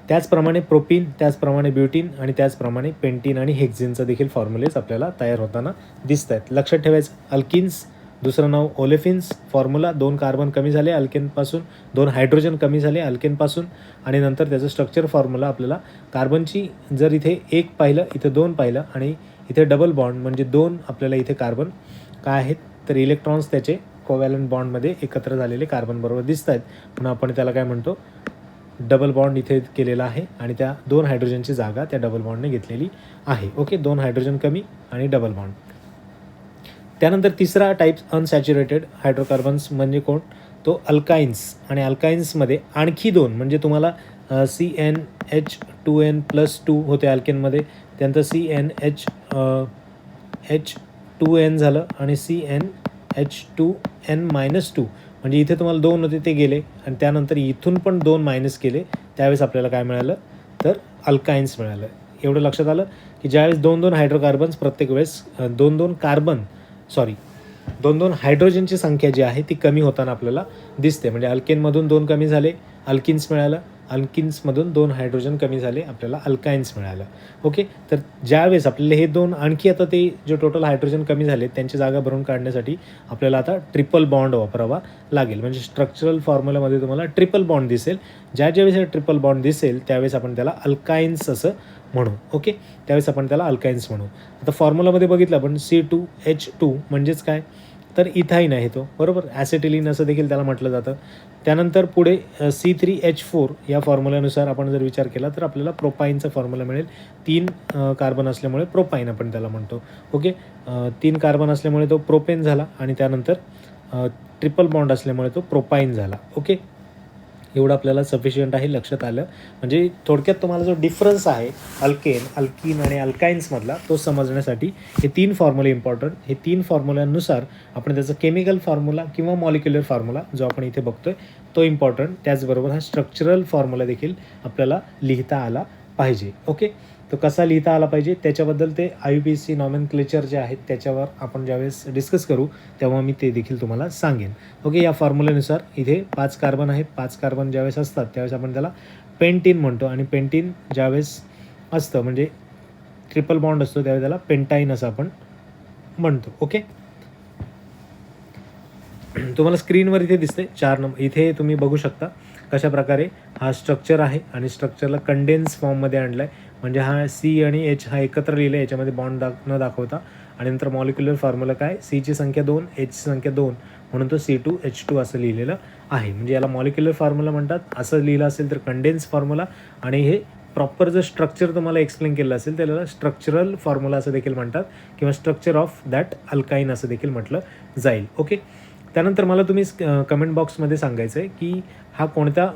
त्याचप्रमाणे प्रोपीन, त्याचप्रमाणे ब्युटीन आणि त्याचप्रमाणे पेंटीन आणि हेक्झिनचा देखील फॉर्म्युलेज आपल्याला तयार होताना दिसत आहेत. लक्षात ठेवायचं अल्किन्स दुसरं नाव ओलेफिन्स फॉर्म्युला, 2 कार्बन कमी झाले अल्केनपासून, 2 हायड्रोजन कमी झाले अल्केनपासून. आणि नंतर त्याचं स्ट्रक्चर फॉर्म्युला आपल्याला कार्बनची जर इथे 1 पाहिलं, इथे 2 पाहिलं आणि इथे डबल बॉन्ड म्हणजे 2 आपल्याला इथे कार्बन काय आहेत तर इलेक्ट्रॉन्स त्याचे कोव्हॅलंट बॉन्डमध्ये एकत्र झालेले कार्बनबरोबर दिसत आहेत, म्हणून आपण त्याला काय म्हणतो डबल बॉन्ड इथे केलेला आहे आणि त्या 2 हायड्रोजनची जागा त्या डबल बॉन्डने घेतलेली आहे. ओके, 2 हायड्रोजन कमी आणि डबल बॉन्ड. त्यानंतर तिसरा टाईप्स अनसॅच्युरेटेड हायड्रोकार्बन्स म्हणजे कोण, तो अल्काइन्स. आणि अल्काइन्समध्ये आणखी 2 म्हणजे तुम्हाला CnH2n+2 होते अल्केनमध्ये, त्यानंतर CnH2n झालं आणि CnH2n-2 म्हणजे इथे तुम्हाला 2 होते ते गेले आणि त्यानंतर इथून पण 2 मायनस केले, त्यावेळेस आपल्याला काय मिळालं तर अल्काइन्स मिळालं. एवढं लक्षात आलं की ज्यावेळेस 2-2 हायड्रोकार्बन्स प्रत्येक वेळेस 2-2 हायड्रोजनची संख्या जी आहे ती कमी होताना आपल्याला दिसते. म्हणजे अल्केनमधून 2 कमी झाले अल्किन्स मिळालं, अल्किन्समधून 2 हायड्रोजन कमी झाले आपल्याला अल्काइन्स मिळालं. ओके, तर ज्यावेळेस आपल्याला हे 2 आणखी आता ते जे टोटल हायड्रोजन कमी झाले त्यांची जागा भरून काढण्यासाठी आपल्याला आता ट्रिपल बॉन्ड वापरावा लागेल. म्हणजे स्ट्रक्चरल फॉर्म्युलामध्ये तुम्हाला ट्रिपल बॉन्ड दिसेल. ज्यावेळेस हे ट्रिपल बॉन्ड दिसेल त्यावेळेस आपण त्याला अल्काइन्स असं म्हणू. ओके, त्यावेळेस आपण त्याला अल्काइन्स म्हणू. आता फॉर्म्युलामध्ये बघितलं आपण C2H2 म्हणजेच काय तर इथाईन आहे तो, बरोबर. ॲसेटिलीन असं देखील त्याला म्हटलं जातं. त्यानंतर पुढे C3H4 या फॉर्म्युल्यानुसार आपण जर विचार केला तर आपल्याला प्रोपाईनचा फॉर्म्युला मिळेल. 3 कार्बन असल्यामुळे प्रोपाईन आपण त्याला म्हणतो. ओके, 3 कार्बन असल्यामुळे तो प्रोपेन झाला आणि त्यानंतर ट्रिपल बॉन्ड असल्यामुळे तो प्रोपाईन झाला. ओके, एवढं आपल्याला सफिशियंट आहे, लक्षात आलं. म्हणजे थोडक्यात तुम्हाला जो डिफरन्स आहे अल्केन, अल्कीन आणि अल्काइन्समधला तो समजण्यासाठी हे 3 फॉर्म्युले इम्पॉर्टंट. हे 3 फॉर्म्युल्यानुसार आपण त्याचं केमिकल फॉर्म्युला किंवा मॉलिक्युलर फॉर्म्युला जो आपण इथे बघतोय तो इम्पॉर्टंट. त्याचबरोबर हा स्ट्रक्चरल फॉर्म्युला देखील आपल्याला लिहिता आला पाहिजे. ओके, तो कसा लिहिता आला पाहिजे त्याच्याबद्दल ते IUPAC नॉमेनक्लेचर जे आहेत त्याच्यावर आपण ज्यावेळेस डिस्कस करू तेव्हा मी ते देखील तुम्हाला सांगेन. ओके, या फॉर्म्युलेनुसार इथे 5 कार्बन आहेत. 5 कार्बन ज्यावेळेस असतात त्यावेळेस आपण त्याला पेंटीन म्हणतो आणि पेंटीन ज्यावेळेस असतं म्हणजे ट्रिपल बॉन्ड असतो त्यावेळेस त्याला पेंटाईन असं आपण म्हणतो. ओके, तुम्हाला स्क्रीनवर इथे दिसते 4 नंबर. इथे तुम्ही बघू शकता कशा प्रकारे हा स्ट्रक्चर आहे आणि स्ट्रक्चरला कंडेन्स फॉर्ममध्ये आणलं आहे. म्हणजे हा C आणि H हा एकत्र लिहिलं आहे, याच्यामध्ये बॉन्ड न दाखवता. आणि नंतर मॉलिक्युलर फॉर्म्युला काय, Cची संख्या 2, Hची संख्या 2 म्हणून तो C2H2 असं लिहिलेलं आहे. म्हणजे याला मॉलिक्युलर फॉर्म्युला म्हणतात. असं लिहिलं असेल तर कंडेन्स फॉर्म्युला, आणि हे प्रॉपर जर स्ट्रक्चर तुम्हाला एक्सप्लेन केलं असेल त्याला स्ट्रक्चरल फॉर्म्युला असं देखील म्हणतात किंवा स्ट्रक्चर ऑफ दॅट अल्काईन असं देखील म्हटलं जाईल. ओके, त्यानंतर मला तुम्ही कमेंट बॉक्समध्ये सांगायचं आहे की हा कोणत्या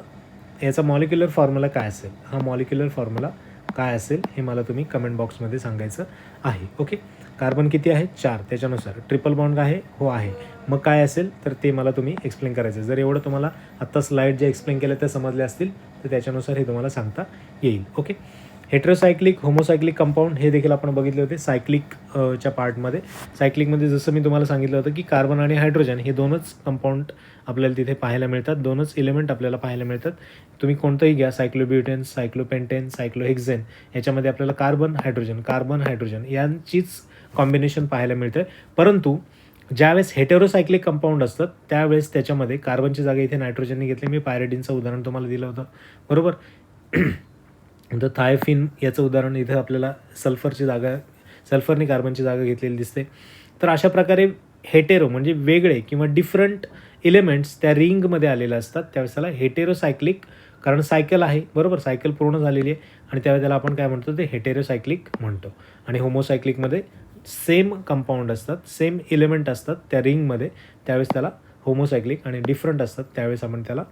याचा मॉलिक्युलर फॉर्म्युला काय असेल, हा मॉलिक्युलर फॉर्म्युला काय असेल हे मला तुम्ही कमेंट बॉक्समध्ये सांगायचं आहे. ओके, कार्बन किती आहे 4, त्याच्यानुसार ट्रिपल बॉन्ड आहे हो आहे, मग काय असेल तर ते मला तुम्ही एक्सप्लेन करायचं. जर एवढं तुम्हाला आत्ता स्लाईड जे एक्सप्लेन केलं त्या समजले असतील तर त्याच्यानुसार हे तुम्हाला सांगता येईल. ओके, हेट्रोसायक्लिक होमोसायक्लिक कंपाऊंड हे देखील आपण बघितले होते सायक्लिक च्या पार्टमध्ये. सायक्लिकमध्ये जसं मी तुम्हाला सांगितलं होतं की कार्बन आणि हायड्रोजन हे 2च कंपाऊंड आपल्याला तिथे पाहायला मिळतात, 2च एलिमेंट आपल्याला पाहायला मिळतात. तुम्ही कोणतंही घ्या, सायक्लोब्युटेन, सायक्लोपेंटेन, सायक्लोहेक्झेन, याच्यामध्ये आपल्याला कार्बन हायड्रोजन यांचीच कॉम्बिनेशन पाहायला मिळतं. परंतु ज्यावेळेस हेटेरोसायक्लिक कंपाऊंड असतात त्यावेळेस त्याच्यामध्ये कार्बनची जागा इथे नायट्रोजनने घेतली. मी पायरिडीनचं उदाहरण तुम्हाला दिलं होतं, बरोबर. तर थायफिन याचं उदाहरण इथं आपल्याला सल्फरने कार्बनची जागा घेतलेली दिसते. तर अशा प्रकारे हेटेरो म्हणजे वेगळे किंवा डिफरंट एलिमेंट्स त्या रिंगमध्ये आलेले असतात. त्यावेळेस त्याला हेटेरोसायक्लिक, कारण सायकल आहे, बरोबर, सायकल पूर्ण झालेली आहे आणि त्यावेळेस त्याला आपण काय म्हणतो ते हेटेरोसायक्लिक म्हणतो. आणि होमोसायक्लिकमध्ये सेम कंपाऊंड असतात, सेम एलिमेंट असतात त्या रिंगमध्ये, त्यावेळेस त्याला होमोसायक्लिक, आणि डिफरंट असतात त्यावेळेस आपण त्याला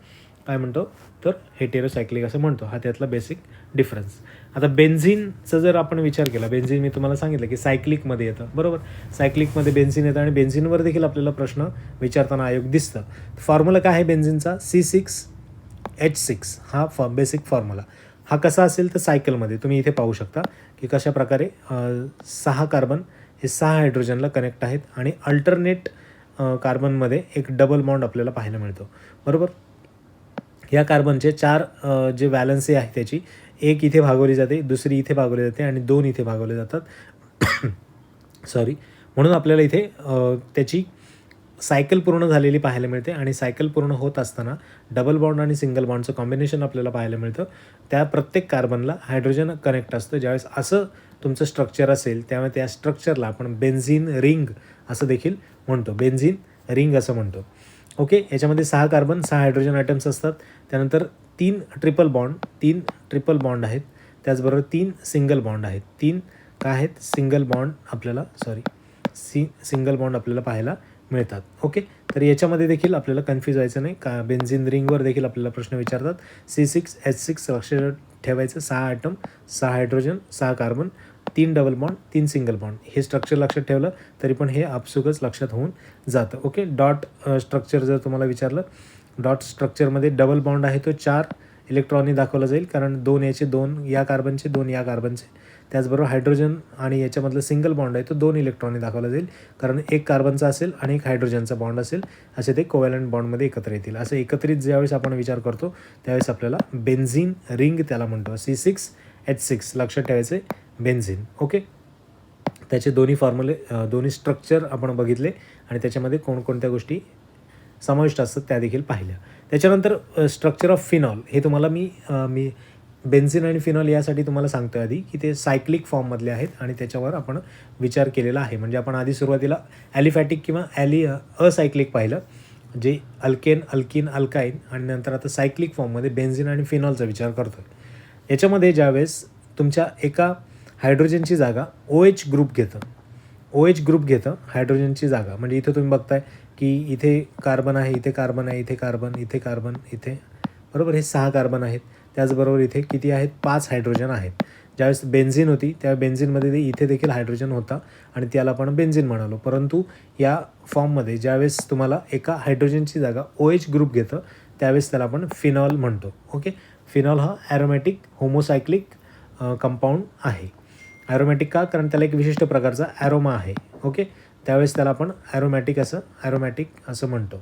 काय म्हणतो तर हेटेरोसायक्लिक असं म्हणतो. हा त्यातला बेसिक डिफरन्स. आता बेन्झिनचा जर आपण विचार केला, बेन्झिन मी तुम्हाला सांगितलं की सायक्लिकमध्ये येतं, बरोबर. सायक्लिकमध्ये बेन्झिन येतं आणि बेन्झिनवर देखील आपल्याला प्रश्न विचारताना आयोग दिसतं. फॉर्म्युला काय आहे बेन्झिनचा, C6H6 हा बेसिक फॉर्म्युला. हा कसा असेल तर सायकलमध्ये तुम्ही इथे पाहू शकता की कशा प्रकारे 6 कार्बन हे 6 हायड्रोजनला कनेक्ट आहेत आणि अल्टरनेट कार्बनमध्ये एक डबल बॉन्ड आपल्याला पाहायला मिळतो, बरोबर. या कार्बनचे 4 जे व्हॅलन्सी आहे त्याची एक इथे भागवली जाते, दुसरी इथे भागवली जाते आणि 2 इथे भागवले जातात. सॉरी, म्हणून आपल्याला इथे त्याची सायकल पूर्ण झालेली पाहायला मिळते आणि सायकल पूर्ण होत असताना डबल बॉन्ड आणि सिंगल बॉन्डचं कॉम्बिनेशन आपल्याला पाहायला मिळतं. त्या प्रत्येक कार्बनला हायड्रोजन कनेक्ट असतं. ज्यावेळेस असं तुमचं स्ट्रक्चर असेल त्यामुळे त्या स्ट्रक्चरला आपण बेन्झीन रिंग असं देखील म्हणतो. बेन्झीन रिंग असं म्हणतो. ओके, याच्यामध्ये 6 कार्बन 6 हायड्रोजन ॲटम्स असतात. त्यानंतर 3 ट्रिपल बॉन्ड आहेत. त्याचबरोबर 3 सिंगल बॉन्ड आहेत. 3 काय आहेत? सिंगल बॉन्ड आपल्याला पाहायला मिळतात. ओके, तर याच्यामध्ये देखील आपल्याला कन्फ्यूज व्हायचं नाही. का बेन्झीन रिंगवर देखील आपल्याला प्रश्न विचारतात. C6H6 लक्ष ठेवायचं. 6 atom 6 hydrogen 6 carbon 3 double bond 3 single bond. हे स्ट्रक्चर लक्षात ठेवलं तरी पण हे आपसुकच लक्षात होऊन जातं. ओके, डॉट स्ट्रक्चर जर तुम्हाला विचारलं, डॉट स्ट्रक्चरमध्ये डबल बॉन्ड आहे तो 4 इलेक्ट्रॉननी दाखवला जाईल, कारण 2 याचे 2 या कार्बनचे 2 या कार्बनचे. त्याचबरोबर हायड्रोजन आणि याच्यामधलं सिंगल बॉन्ड आहे तो 2 इलेक्ट्रॉननी दाखवला जाईल, कारण एक कार्बनचा असेल आणि एक हायड्रोजनचा बॉन्ड असेल. असे ते कोव्हॅलंट बॉन्डमध्ये एकत्र येतील. असं एकत्रित ज्यावेळेस आपण विचार करतो त्यावेळेस आपल्याला बेन्झीन रिंग त्याला म्हणतो. C6H6 लक्षात ठेवायचे बेन्झीन. ओके, त्याचे दोन्ही फॉर्म्युले दोन्ही स्ट्रक्चर आपण बघितले आणि त्याच्यामध्ये कोणकोणत्या गोष्टी समाविष्ट असतात त्या देखील पाहिल्या. त्याच्यानंतर स्ट्रक्चर ऑफ फिनॉल हे तुम्हाला मी बेन्झीन आणि फिनॉल यासाठी तुम्हाला सांगतो आधी की ते सायक्लिक फॉर्ममधले आहेत आणि त्याच्यावर आपण विचार केलेला आहे. म्हणजे आपण आधी सुरुवातीला ॲलिफॅटिक किंवा असायक्लिक पाहिलं, जे अल्केन अल्किन अल्काईन, आणि नंतर आता सायक्लिक फॉर्ममध्ये बेन्झीन आणि फिनॉलचा विचार करतो. याच्यामध्ये ज्यावेळेस तुमच्या एका हायड्रोजनची जागा OH ग्रुप घेतं हायड्रोजनची जागा. म्हणजे इथं तुम्ही बघताय की इथे कार्बन आहे, इथे कार्बन आहे, इथे कार्बन, इथे कार्बन, इथे, बरोबर, हे 6 कार्बन आहेत. त्याचबरोबर इथे किती आहेत? 5 हायड्रोजन आहेत. ज्यावेळेस बेन्झीन होती त्या बेन्झीनमध्ये इथे देखील हायड्रोजन होता आणि त्याला आपण बेन्झीन म्हणालो. परंतु या फॉर्ममध्ये ज्यावेळेस तुम्हाला एका हायड्रोजनची जागा OH ग्रुप घेतं त्यावेळेस त्याला आपण फिनॉल म्हणतो. ओके, फिनॉल हा ॲरोमॅटिक होमोसायक्लिक कंपाऊंड आहे. ॲरोमॅटिक का? कारण त्याला एक विशिष्ट प्रकारचा ॲरोमा आहे. ओके, त्यावेळेस त्याला आपण ॲरोमॅटिक असं म्हणतो.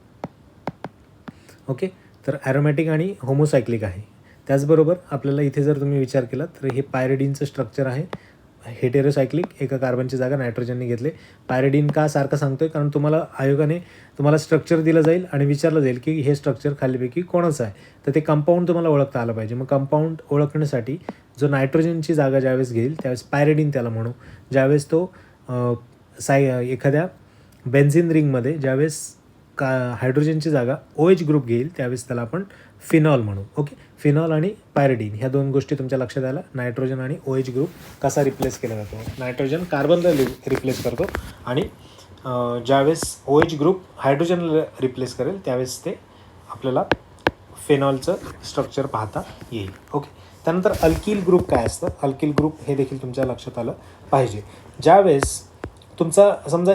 ओके, तर ॲरोमॅटिक आणि होमोसायक्लिक आहे. त्याचबरोबर आपल्याला इथे जर तुम्ही विचार केला तर हे पायरिडीनचं स्ट्रक्चर आहे. हेटेरोसायक्लिक, एका कार्बनची जागा नायट्रोजनने घेतले. पायरिडीन का सारखं सांगतोय? कारण तुम्हाला आयोगाने स्ट्रक्चर दिलं जाईल आणि विचारलं जाईल की हे स्ट्रक्चर खालीपैकी कोणाचं आहे, तर ते कंपाऊंड तुम्हाला ओळखता आलं पाहिजे. मग कंपाऊंड ओळखण्यासाठी जो नायट्रोजनची जागा ज्यावेळेस घेईल त्यावेळेस पायरिडीन त्याला म्हणू. ज्यावेळेस तो एखाद्या बेन्झीन रिंगमध्ये ज्यावेळेस हायड्रोजनची जागा OH ग्रुप घेईल त्यावेळेस त्याला आपण फिनॉल म्हणू. ओके, फिनॉल आणि पायरिडीन ह्या 2 गोष्टी तुमच्या लक्षात आल्या. नायट्रोजन आणि OH ग्रुप कसा रिप्लेस केला जातो? नायट्रोजन कार्बनला रिप्लेस करतो आणि ज्यावेळेस OH ग्रुप हायड्रोजनला रिप्लेस करेल त्यावेळेस ते आपल्याला फिनॉलचं स्ट्रक्चर पाहता येईल. ओके, त्यानंतर अल्किल ग्रुप काय असतं? अल्किल ग्रुप हे देखील तुमच्या लक्षात आलं पाहिजे. ज्यावेळेस तुमचा समजा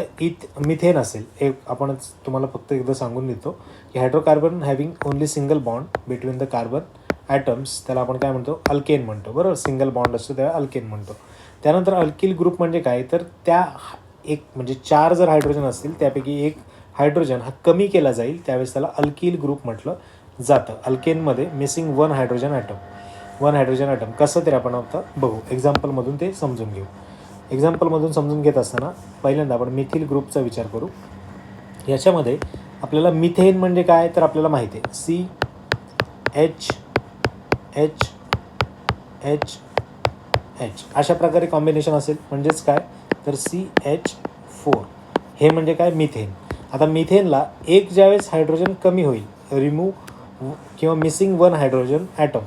मिथेन असेल, एक आपण तुम्हाला फक्त एकदा सांगून देतो की hydrocarbon having only single bond between the carbon atoms, त्याला आपण काय म्हणतो? अल्केन म्हणतो. बरोबर, सिंगल बॉन्ड असतो त्याला अल्केन म्हणतो. त्यानंतर अल्किल ग्रुप म्हणजे काय? तर त्या म्हणजे 4 जर हायड्रोजन असतील त्यापैकी एक हायड्रोजन हा कमी केला जाईल त्यावेळेस त्याला अल्किल ग्रुप म्हटलं जातं. अल्केनमध्ये मिसिंग 1 हायड्रोजन ॲटम कसं तरी आपण आता बघू. एक्झाम्पलमधून ते समजून घेऊ. एक्झाम्पलमधून समजून घेत असताना पहिल्यांदा आपण मिथिल ग्रुपचा विचार करू. याच्यामध्ये आपल्याला मिथेन म्हणजे काय तर आपल्याला माहिती आहे. CH अशा प्रकारे कॉम्बिनेशन असेल. म्हणजेच काय तर CH4 हे म्हणजे काय? मिथेन. आता मिथेनला एक ज्यावेळेस हायड्रोजन कमी होईल, रिमूव्ह किंवा मिसिंग 1 हायड्रोजन ॲटम,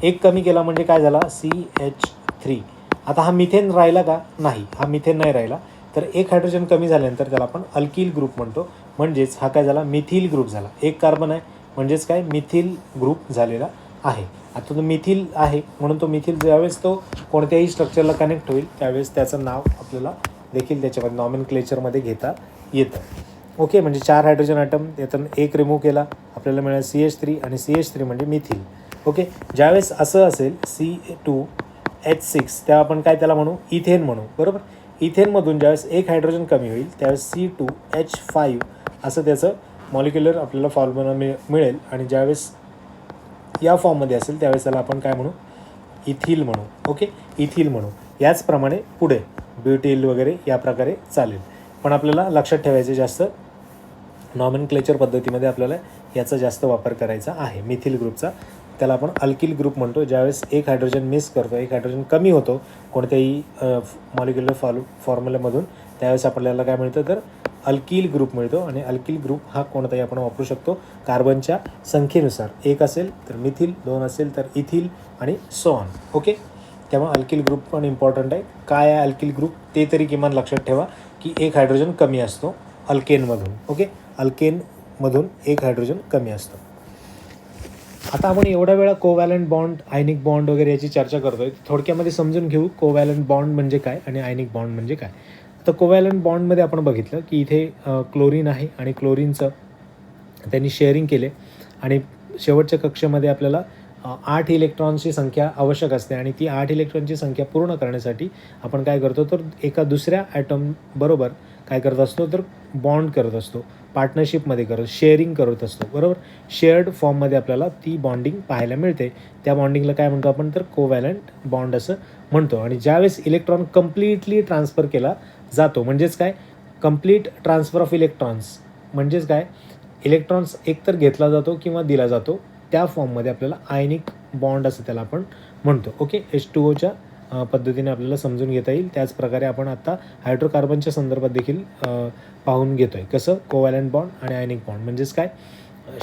एक कमी केला म्हणजे काय झाला? CH3. आता हा मिथेन राहिला का? नाही, हा मिथेन नाही राहिला. तर एक हायड्रोजन कमी झाल्यानंतर त्याला आपण अल्किल ग्रुप म्हणतो. म्हणजेच हा काय झाला? मिथिल ग्रुप झाला. एक कार्बन आहे म्हणजेच काय? मिथिल ग्रुप झालेला आहे. आता तो मिथिल आहे म्हणून तो मिथिल ज्यावेळेस तो कोणत्याही स्ट्रक्चरला कनेक्ट होईल त्यावेळेस त्याचं नाव आपल्याला देखील त्याच्यामध्ये नॉमेनक्लेचरमध्ये घेता येतं. ओके, म्हणजे 4 हायड्रोजन ॲटम यातून एक रिमूव्ह केला आपल्याला मिळालं CH3 आणि CH3 म्हणजे मिथिल. ओके, ज्यावेळेस असं असेल C2H6 तेव्हा आपण काय त्याला म्हणू? इथेन म्हणू. बरोबर, इथेनमधून ज्यावेळेस एक हायड्रोजन कमी होईल त्यावेळेस C2H5 असं त्याचं मॉलिक्युलर आपल्याला फॉर्म्युला मिळेल आणि ज्यावेळेस या फॉर्ममध्ये असेल त्यावेळेस त्याला आपण काय म्हणू? इथिल म्हणू. ओके, इथिल म्हणू. याचप्रमाणे पुढे ब्युटिल वगैरे या प्रकारे चालेल. पण आपल्याला लक्षात ठेवायचे जास्त नॉमेनक्लेचर पद्धतीमध्ये आपल्याला याचा जास्त वापर करायचा आहे मिथिल ग्रुपचा. त्याला आपण अल्किल ग्रुप म्हणतो. ज्यावेळेस एक हायड्रोजन मिस करतो, एक हायड्रोजन कमी होतो कोणत्याही मॉलिक्युलर फॉर्म्युल्यामधून, त्यावेळेस आपल्याला काय मिळतं तर अल्किल ग्रुप मिळतो. आणि अल्किल ग्रुप हा कोणताही आपण वापरू शकतो कार्बनच्या संख्येनुसार. एक असेल तर मिथिल, दोन असेल तर इथिल आणि सो ऑन. ओके, तेव्हा अल्किल ग्रुप पण इम्पॉर्टंट आहे. काय आहे अल्किल ग्रुप ते तरी किमान लक्षात ठेवा की एक हायड्रोजन कमी असतो अल्केनमधून. ओके, अल्केनमधून एक हायड्रोजन कमी असतो. आता आपण एवढ्या वेळा कोव्हॅलंट बॉन्ड, आयनिक बॉन्ड वगैरे याची चर्चा करतोय. थोडक्यामध्ये समजून घेऊ कोव्हॅलंट बॉन्ड म्हणजे काय आणि आयनिक बॉन्ड म्हणजे काय. तर कोव्हॅलंट बॉन्डमध्ये आपण बघितलं की इथे क्लोरीन आहे आणि क्लोरीनचं त्यांनी शेअरिंग केले आणि शेवटच्या कक्षेमध्ये आपल्याला 8 इलेक्ट्रॉन्सची संख्या आवश्यक असते आणि ती 8 इलेक्ट्रॉनची संख्या पूर्ण करण्यासाठी आपण काय करतो तर एका दुसऱ्या ॲटमबरोबर काय करत असतो तर बॉन्ड करत असतो, पार्टनरशिपमध्ये शेअरिंग करत असतो. बरोबर, शेअर्ड फॉर्ममध्ये आपल्याला ती बॉन्डिंग पाहायला मिळते. त्या बॉन्डिंगला काय म्हणतो आपण तर कोव्हॅलंट बॉन्ड असं म्हणतो. आणि ज्यावेळेस इलेक्ट्रॉन कम्प्लिटली ट्रान्सफर केला जातो, म्हणजेच काय कंप्लीट ट्रान्सफर ऑफ इलेक्ट्रॉन्स, म्हणजेच काय इलेक्ट्रॉन्स एकतर घेतला जातो किंवा दिला जातो, त्या फॉर्ममध्ये आपल्याला आयनिक बॉन्ड असं त्याला आपण म्हणतो. ओके, H2Oच्या पद्धतीने आपल्याला समजून घेता येईल. त्याचप्रकारे आपण आत्ता हायड्रोकार्बनच्या संदर्भात देखील पाहून घेतो आहे. कसं कोव्हॅलंट बॉन्ड आणि आयनिक बॉन्ड म्हणजेच काय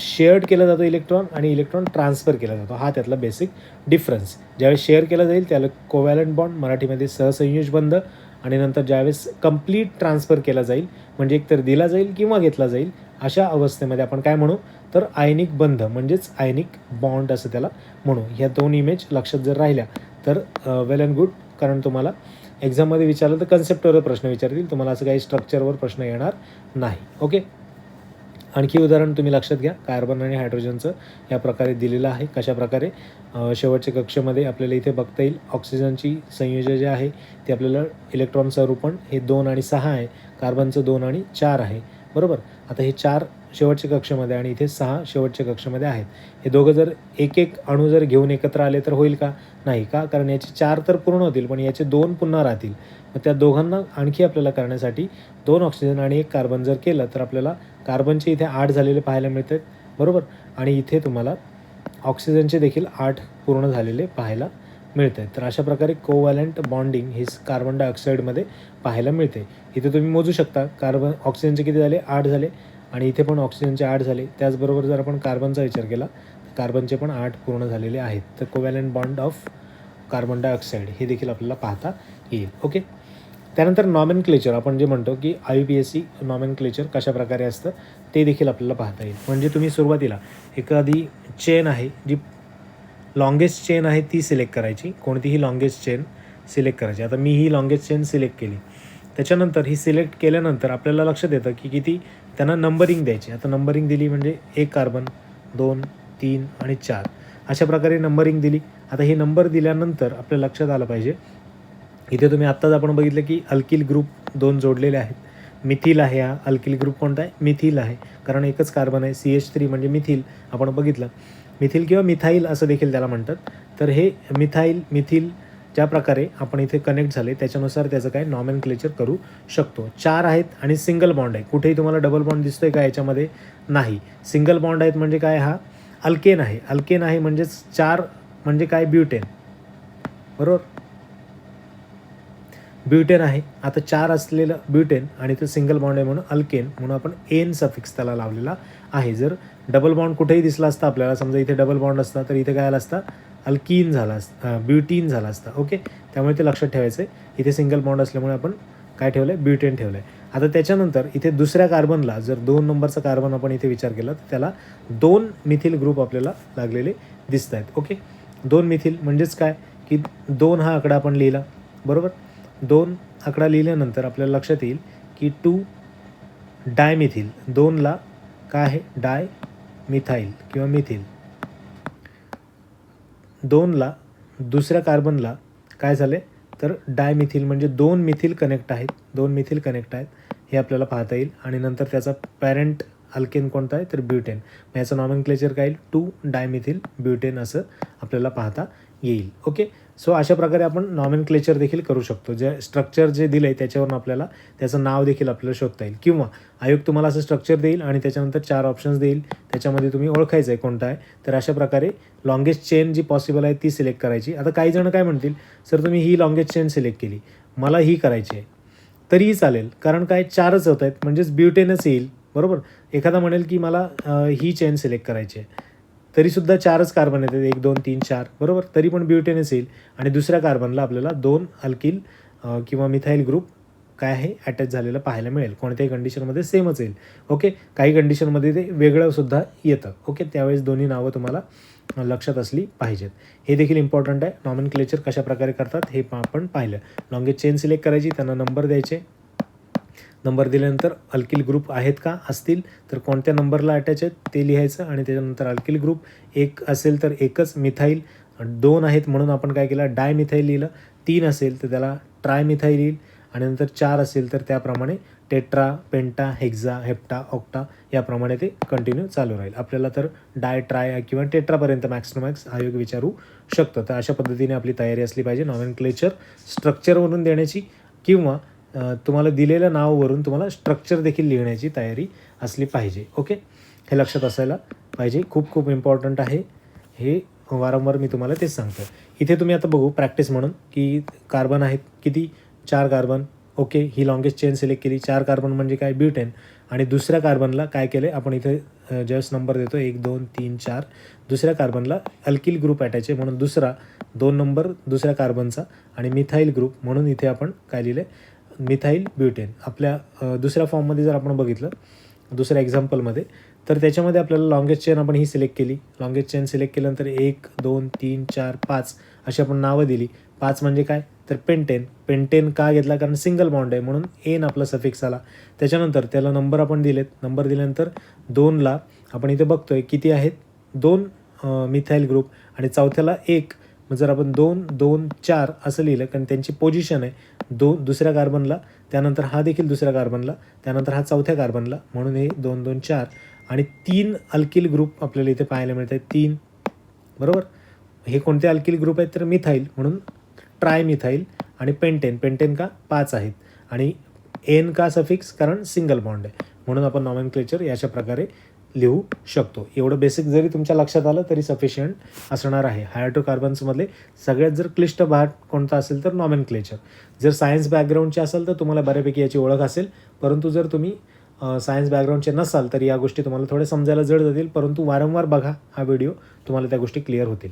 शेअर्ड केला जातो इलेक्ट्रॉन आणि इलेक्ट्रॉन ट्रान्सफर केला जातो, हा त्यातला बेसिक डिफरन्स. ज्यावेळेस शेअर केला जाईल त्याला कोव्हॅलंट बॉन्ड, मराठीमध्ये सहसंयोज बंध. आणि नंतर ज्यावेळेस कंप्लीट ट्रान्सफर केला जाईल म्हणजे एकतर दिला जाईल किंवा घेतला जाईल, अशा अवस्थेमध्ये आपण काय म्हणू तर आयनिक बंध म्हणजेच आयनिक बॉन्ड असं त्याला म्हणू. ह्या दोन इमेज लक्षात जर राहिल्या तर वेल अँड गुड. कारण तुम्हाला एक्झाममध्ये विचारलं तर कन्सेप्टवर प्रश्न विचारतील, तुम्हाला असं काही स्ट्रक्चरवर प्रश्न येणार नाही. ओके, आणखी उदाहरण तुम्ही लक्षात घ्या. कार्बन आणि हायड्रोजनचं या प्रकारे दिलेलं आहे. कशा प्रकारे शेवटच्या कक्षेमध्ये आपल्याला इथे बघता येईल ऑक्सिजनची संयोजन जे आहे ते आपल्याला इलेक्ट्रॉनचं रूपण हे 2 आणि 6 आहे, कार्बनचं 2 आणि 4 आहे. बरोबर, आता हे 4 शेवटच्या कक्षेमध्ये आणि इथे 6 शेवटच्या कक्षेमध्ये आहेत. हे दोघं जर एक एक अणू जर घेऊन एकत्र आले तर होईल का नाही का, कारण याचे 4 तर पूर्ण होतील पण याचे 2 पुन्हा राहतील. मग त्या दोघांना आणखी आपल्याला करण्यासाठी 2 ऑक्सिजन आणि 1 कार्बन जर केलं तर आपल्याला कार्बनचे इथे 8 झालेले पाहायला मिळतात. बरोबर, आणि इथे तुम्हाला ऑक्सिजनचे देखील 8 पूर्ण झालेले पाहायला मिळत आहेत. तर अशा प्रकारे कोव्हॅलंट बॉन्डिंग हे कार्बन डायऑक्साईडमध्ये पाहायला मिळते. इथे तुम्ही मोजू शकता ऑक्सिजनचे किती झाले 8 झाले आणि इथे पण ऑक्सिजनचे 8 झाले. त्याचबरोबर जर आपण कार्बनचा विचार केला तर कार्बनचे पण 8 पूर्ण झालेले आहेत. तर covalent bond of carbon dioxide हे देखील आपल्याला पाहता येईल. ओके, त्यानंतर नॉमेनक्लेचर आपण जे म्हणतो की IUPAC नॉमेनक्लेचर कशा प्रकारे असतं ते देखील आपल्याला पाहता येईल. म्हणजे तुम्ही सुरुवातीला एखादी चेन आहे जी लॉंगेस्ट चेन आहे ती सिलेक्ट करायची, कोणतीही लॉंगेस्ट चेन सिलेक्ट करायची. आता मी ही लॉंगेस्ट चेन सिलेक्ट केली, त्याच्यानंतर ही सिलेक्ट केल्यानंतर आपल्याला लक्षात येतं की किती त्यांना नंबरिंग द्यायची. आता नंबरिंग दिली म्हणजे 1 कार्बन, 2, 3 आणि 4 अशा प्रकारे नंबरिंग दिली. आता हे नंबर दिल्यानंतर आपल्या लक्षात आलं पाहिजे इथे तुम्ही आत्ताच आपण बघितलं की अल्किल ग्रुप 2 जोडलेले आहेत. मिथिल आहे, हा अल्किल ग्रुप कोणता आहे मिथिल आहे, कारण एकच कार्बन आहे. CH3 म्हणजे मिथिल आपण बघितलं, मिथिल किंवा मिथाईल असं देखील त्याला म्हणतात. तर हे मिथिल ज्या प्रकारे आपण इथे कनेक्ट झाले त्याच्यानुसार त्याचं काय नॉमेनक्लेचर करू शकतो. 4 आहेत आणि सिंगल बॉन्ड आहे. कुठेही तुम्हाला डबल बॉन्ड दिसतोय का याच्यामध्ये नाही. सिंगल बॉन्ड आहेत म्हणजे काय हा अल्केन आहे. अल्केन आहे म्हणजेच 4 म्हणजे काय ब्युटेन. बरोबर, ब्युटेन आहे. आता 4 असलेलं ब्युटेन आणि तो सिंगल बॉन्ड आहे म्हणून अल्केन, म्हणून आपण एन सफिक्स त्याला लावलेला आहे. जर डबल बॉन्ड कुठेही दिसला असता आपल्याला, समजा इथे डबल बॉन्ड असता तर इथे काय आला असता अल्कीन झाला असता, ब्युटीन झाला असता. ओके, त्यामुळे ते लक्षात ठेवायचं आहे. इथे सिंगल बॉन्ड असल्यामुळे आपण काय ठेवलं आहे ब्युटेन ठेवलं आहे. आता त्याच्यानंतर इथे दुसऱ्या कार्बनला जर 2 नंबरचा कार्बन आपण इथे विचार केला तर त्याला 2 मिथिल ग्रुप आपल्याला लागलेले दिसत आहेत. ओके, 2 मिथिल म्हणजेच काय की 2 हा आकडा आपण लिहिला. बरोबर, 2 आकडा लिहिल्यानंतर आपल्याला लक्षात येईल की 2 डायमिथिल, 2ला काय आहे डाय मिथाईल किंवा मिथिल. 2ला दुसऱ्या कार्बनला काय झाले तर डायमिथिल म्हणजे 2 मिथिल कनेक्ट आहेत, 2 मिथिल कनेक्ट आहेत हे आपल्याला पाहता येईल. आणि नंतर त्याचा पॅरेंट अल्केन कोणता आहे तर ब्युटेन. याचं नॉमेनक्लेचर काय येईल 2 डायमिथिल ब्युटेन असं आपल्याला पाहता येईल. ओके, सो अशा प्रकारे आपण नॉमेनक्लेचर देखील करू शकतो. जे स्ट्रक्चर जे दिलं आहे त्याच्यावरून आपल्याला त्याचं नाव देखील आपल्याला शोधता येईल, किंवा आयोग तुम्हाला असं स्ट्रक्चर देईल आणि त्याच्यानंतर 4 ऑप्शन्स देईल, त्याच्यामध्ये तुम्ही ओळखायचं आहे कोणता आहे. तर अशा प्रकारे लाँगेस्ट चेन जी पॉसिबल आहे ती सिलेक्ट करायची. आता काही जण काय म्हणतील, सर तुम्ही ही लाँगेस्ट चेन सिलेक्ट केली, मला ही करायची आहे, तरीही चालेल, कारण काय 4च होत आहेत, म्हणजेच ब्युटेनच येईल, बरोबर. एखादा म्हणेल की मला ही चेन सिलेक्ट करायची आहे, तरीसुद्धा 4च कार्बन येतात, 1 2 3 4, बरोबर, तरी पण ब्युटेनच येईल. आणि दुसऱ्या कार्बनला आपल्याला 2 अल्किल किंवा मिथाईल ग्रुप काय आहे अटॅच झालेलं पाहायला मिळेल. कोणत्याही कंडिशनमध्ये सेमच येईल. ओके, काही कंडिशनमध्ये ते वेगळंसुद्धा येतं. ओके, त्यावेळेस दोन्ही नावं तुम्हाला लक्षात असली पाहिजेत. हे देखील इम्पॉर्टंट आहे. नॉमेनक्लेचर कशा प्रकारे करतात हे आपण पाहिलं. लॉंगेस्ट चेन सिलेक्ट करायची, त्यांना नंबर द्यायचे. नंबर दिल्यानंतर अल्किल ग्रुप आहेत का, असतील तर कोणत्या नंबरला अटॅच आहेत ते लिहायचं. आणि त्याच्यानंतर अल्किल ग्रुप 1 असेल तर एकच, मिथाईल 2 आहेत म्हणून आपण काय केलं, डायमिथाईल लिहिलं. 3 असेल तर त्याला ट्रायमिथाईल येईल. आणि नंतर 4 असेल तर त्याप्रमाणे टेट्रा, पेंटा, हेक्झा, हेप्टा, ऑक्टा याप्रमाणे ते कंटिन्यू चालू राहील. आपल्याला तर डाय, ट्राय किंवा टेट्रापर्यंत मॅक्स टू मॅक्स आयोग विचारू शकतं. तर अशा पद्धतीने आपली तयारी असली पाहिजे नॉमेनक्लेचर स्ट्रक्चरवरून देण्याची, किंवा तुम्हाला दिलेल्या नावावरून तुम्हाला स्ट्रक्चर देखील लिहिण्याची तयारी असली पाहिजे. ओके, हे लक्षात असायला पाहिजे. खूप खूप इम्पॉर्टंट आहे हे, वारंवार मी तुम्हाला तेच सांगतो. इथे तुम्ही आता बघू प्रॅक्टिस म्हणून की कार्बन आहेत किती, 4 कार्बन. ओके, ही लॉंगेस्ट चेन सिलेक्ट केली. 4 कार्बन म्हणजे काय, ब्युटेन. आणि दुसऱ्या कार्बनला काय केलं आहे आपण इथे ज्यावेळेस नंबर देतो 1 2 3 4, दुसऱ्या कार्बनला अल्किल ग्रुप अटॅच आहे म्हणून दुसरा 2 नंबर दुसऱ्या कार्बनचा, आणि मिथाईल ग्रुप म्हणून इथे आपण काय लिहिलं आहे, मिथाईल ब्युटेन. आपल्या दुसऱ्या फॉर्ममध्ये जर आपण बघितलं दुसऱ्या एक्झाम्पलमध्ये, तर त्याच्यामध्ये आपल्याला लॉंगेस्ट चेन आपण ही सिलेक्ट केली. लॉंगेस्ट चेन सिलेक्ट केल्यानंतर 1 2 3 4 5 अशी आपण नावं दिली. 5 म्हणजे काय, तर पेंटेन. पेंटेन का घेतला, कारण सिंगल बॉन्ड आहे म्हणून एन आपला सफिक्स आला. त्याच्यानंतर त्याला नंबर आपण दिलेत. नंबर दिल्यानंतर 2ला आपण इथे बघतोय किती आहेत, 2 मिथाईल ग्रुप. आणि चौथ्याला 1, जर आपण 2 2 4 असं लिहिलं, कारण त्यांची पोझिशन आहे दुसऱ्या कार्बनला, त्यानंतर हा देखील दुसऱ्या कार्बनला, त्यानंतर हा चौथ्या कार्बनला, म्हणून हे 2 2 4. आणि 3 अल्किल ग्रुप आपल्याला इथे पाहायला मिळत आहेत, 3, बरोबर. हे कोणते अल्किल ग्रुप आहेत, तर मिथाईल म्हणून ट्रायमिथाईल. आणि पेंटेन, पेंटेन का 5 आहेत. आणि एन का सफिक्स, कारण सिंगल बॉन्ड आहे म्हणून आपण नॉमेनक्लेचर याच्या प्रकारे लिहू शकतो. एवढं बेसिक जरी तुमच्या लक्षात आलं तरी सफिशियंट असणार आहे. हायड्रोकार्बन्समधले सगळ्यात जर क्लिष्ट भाग कोणता असेल तर नॉमेनक्लेचर. जर सायन्स बॅकग्राऊंडचे असाल तर तुम्हाला बऱ्यापैकी याची ओळख असेल, परंतु जर तुम्ही सायन्स बॅकग्राऊंडचे नसाल तर या गोष्टी तुम्हाला थोडे समजायला जड जातील, परंतु वारंवार बघा हा व्हिडिओ, तुम्हाला त्या गोष्टी क्लिअर होतील.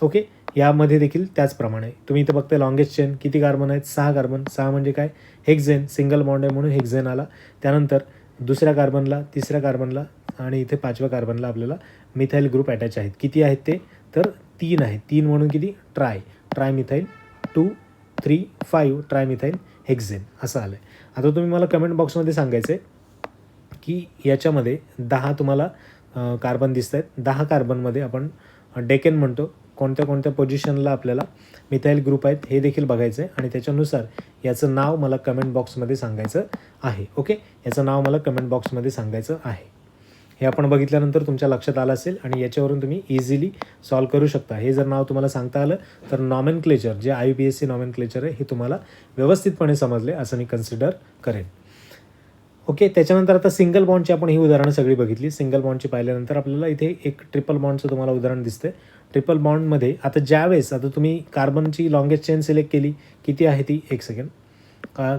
ओके, यामध्ये देखील त्याचप्रमाणे तुम्ही इथे बघताय लॉंगेस्ट चेन किती कार्बन आहेत, 6 कार्बन. 6 म्हणजे काय, हेक्झेन, सिंगल बॉन्ड आहे म्हणून हेक्झेन आला. त्यानंतर दुसऱ्या कार्बनला, तिसऱ्या कार्बनला आणि इथे 5व्या कार्बनला आपल्याला मिथाईल ग्रुप अटॅच आहेत. किती आहेत ते, तर 3 आहेत. 3 म्हणून किती, ट्रायमिथाईल, 2 3 5 ट्रायमिथाईल हेक्झेन असं आलं आहे. आता तुम्ही मला कमेंट बॉक्समध्ये सांगायचं आहे की याच्यामध्ये 10 तुम्हाला कार्बन दिसत आहेत. 10 कार्बनमध्ये आपण डेकेन म्हणतो, कोणत्या कोणत्या पोझिशनला आपल्याला मिथाईल ग्रुप आहेत हे देखील बघायचं आहे. आणि त्याच्यानुसार याचं नाव मला कमेंट बॉक्समध्ये सांगायचं आहे. ओके, याचं नाव मला कमेंट बॉक्समध्ये सांगायचं आहे. हे आपण बघितल्यानंतर तुमच्या लक्षात आलं असेल आणि याच्यावरून तुम्ही इझिली सॉल्व करू शकता. हे जर नाव तुम्हाला सांगता आलं तर नॉमेनक्लेचर जे IUPAC नॉमेनक्लेचर आहे हे तुम्हाला व्यवस्थितपणे समजले असं मी कन्सिडर करेन. ओके, त्याच्यानंतर आता सिंगल बॉन्डची आपण ही उदाहरणं सगळी बघितली. सिंगल बॉन्डची पाहिल्यानंतर आपल्याला इथे एक ट्रिपल बॉन्डचं तुम्हाला उदाहरण दिसतंय. ट्रिपल बॉन्डमध्ये आता ज्यावेळेस आता तुम्ही कार्बनची लॉंगेस्ट चेन सिलेक्ट केली, किती आहे ती, एक सेकंड,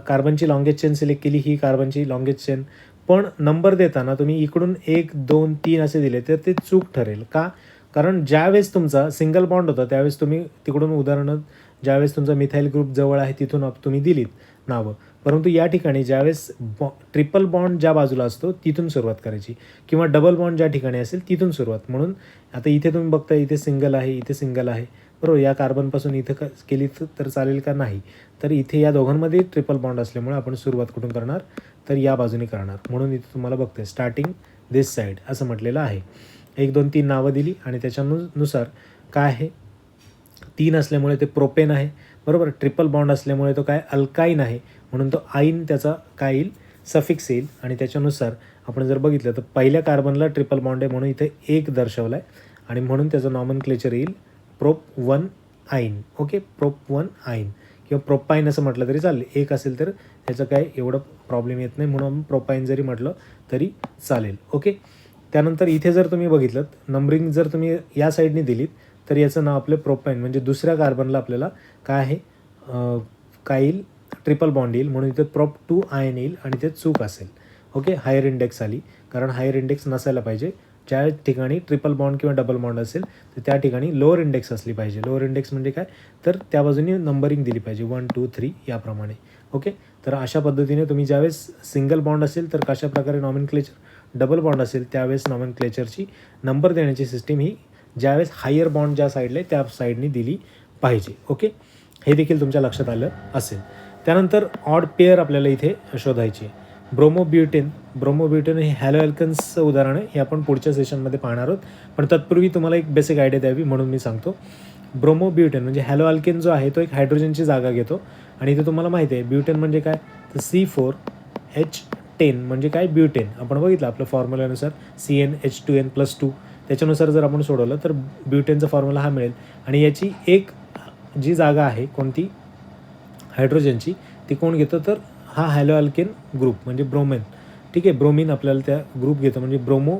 कार्बनची लॉंगेस्ट चेन सिलेक्ट केली, ही कार्बनची लॉंगेस्ट चेन, पण नंबर देताना तुम्ही इकडून 1 2 3 असे दिले तर ते चूक ठरेल. का, कारण ज्यावेळेस तुमचा सिंगल बॉन्ड होता त्यावेळेस तुम्ही तिकडून उदाहरणं ज्यावेळेस तुमचा मिथाईल ग्रुप जवळ आहे तिथून तुम्ही दिलीत नावं, परंतु या ठिकाणी ज्यावेळेस ट्रिपल बॉन्ड ज्या बाजूला असतो तिथून सुरुवात करायची, किंवा डबल बॉन्ड ज्या ठिकाणी असेल तिथून सुरुवात. म्हणून आता इथे तुम्ही बघता इथे सिंगल आहे, इथे सिंगल आहे, बरोबर. या कार्बनपासून इथं केली तर चालेल का, नाही. तर इथे या दोघांमध्ये ट्रिपल बॉन्ड असल्यामुळे आपण सुरुवात कुठून करणार, तर या बाजूने करणार. म्हणून इथे तुम्हाला बघतोय स्टार्टिंग दिस साईड असं म्हटलेलं आहे. 1 2 3 नावं दिली आणि त्याच्यानुसार काय आहे, 3 असल्यामुळे ते प्रोपेन आहे, बरोबर. ट्रिपल बॉन्ड असल्यामुळे तो काय, अल्काईन आहे म्हणून तो आईन त्याचा काय येईल, सफिक्स येईल. आणि त्याच्यानुसार आपण जर बघितलं तर पहिल्या कार्बनला ट्रिपल बॉन्ड आहे म्हणून इथे 1 दर्शवला आहे आणि म्हणून त्याचं नॉमेनक्लेचर येईल प्रोप 1 आईन. ओके, प्रोप 1 आईन किंवा प्रोपाईन असं म्हटलं तरी चालेल. एक असेल तर त्याचं काय एवढं प्रॉब्लेम येत नाही, म्हणून प्रोपाईन जरी म्हटलं तरी चालेल. ओके, त्यानंतर इथे जर तुम्ही बघितलं नंबरिंग जर तुम्ही या साईडने दिलीत तर याचं नाव आपलं प्रोपाईन म्हणजे दुसऱ्या कार्बनला आपल्याला काय आहे काय येईल, ट्रिपल बॉन्ड येईल, म्हणून इथे प्रोप 2 आयन येईल आणि ते चूक असेल. ओके, हायर इंडेक्स आली, कारण हायर इंडेक्स नसायला पाहिजे. ज्या ठिकाणी ट्रिपल बॉन्ड किंवा डबल बॉन्ड असेल तर त्या ठिकाणी लोअर इंडेक्स असली पाहिजे. लोअर इंडेक्स म्हणजे काय, तर त्या बाजूने नंबरिंग दिली पाहिजे 1 2 3 याप्रमाणे. ओके, तर अशा पद्धतीने तुम्ही ज्यावेळेस सिंगल बॉन्ड असेल तर कशा प्रकारे नॉमेनक्लेचर, डबल बॉन्ड असेल त्यावेळेस नॉमेनक्लेचरची नंबर देण्याची सिस्टीम ही ज्यावेळेस हायर बॉन्ड ज्या साईडला आहे त्या साईडनी दिली पाहिजे. ओके, हे देखील तुमच्या लक्षात आलं असेल. त्यानंतर ऑड पेअर आपल्याला इथे शोधायची आहे. ब्रोमोब्युटेन हे हॅलो अल्कन्सचं उदाहरण आहे, हे आपण पुढच्या सेशनमध्ये पाहणार आहोत. पण तत्पूर्वी तुम्हाला एक बेसिक आयडिया द्यावी म्हणून मी सांगतो. ब्रोमोब्युटेन म्हणजे हॅलो अल्केन जो आहे तो एक हायड्रोजनची जागा घेतो आणि इथे तुम्हाला माहिती आहे ब्युटेन म्हणजे काय, तर C4H10 म्हणजे काय, ब्युटेन. आपण बघितलं आपल्या फॉर्म्युल्यानुसार CnH2n+2 त्याच्यानुसार जर आपण सोडवलं तर ब्युटेनचा फॉर्म्युला हा मिळेल. आणि याची एक जी जागा आहे कोणती हायड्रोजनची ती कोण घेतं, तर हा हॅलो अल्केन ग्रुप म्हणजे ब्रोमेन. ठीक आहे, ब्रोमिन आपल्याला त्या ग्रुप घेतो म्हणजे ब्रोमो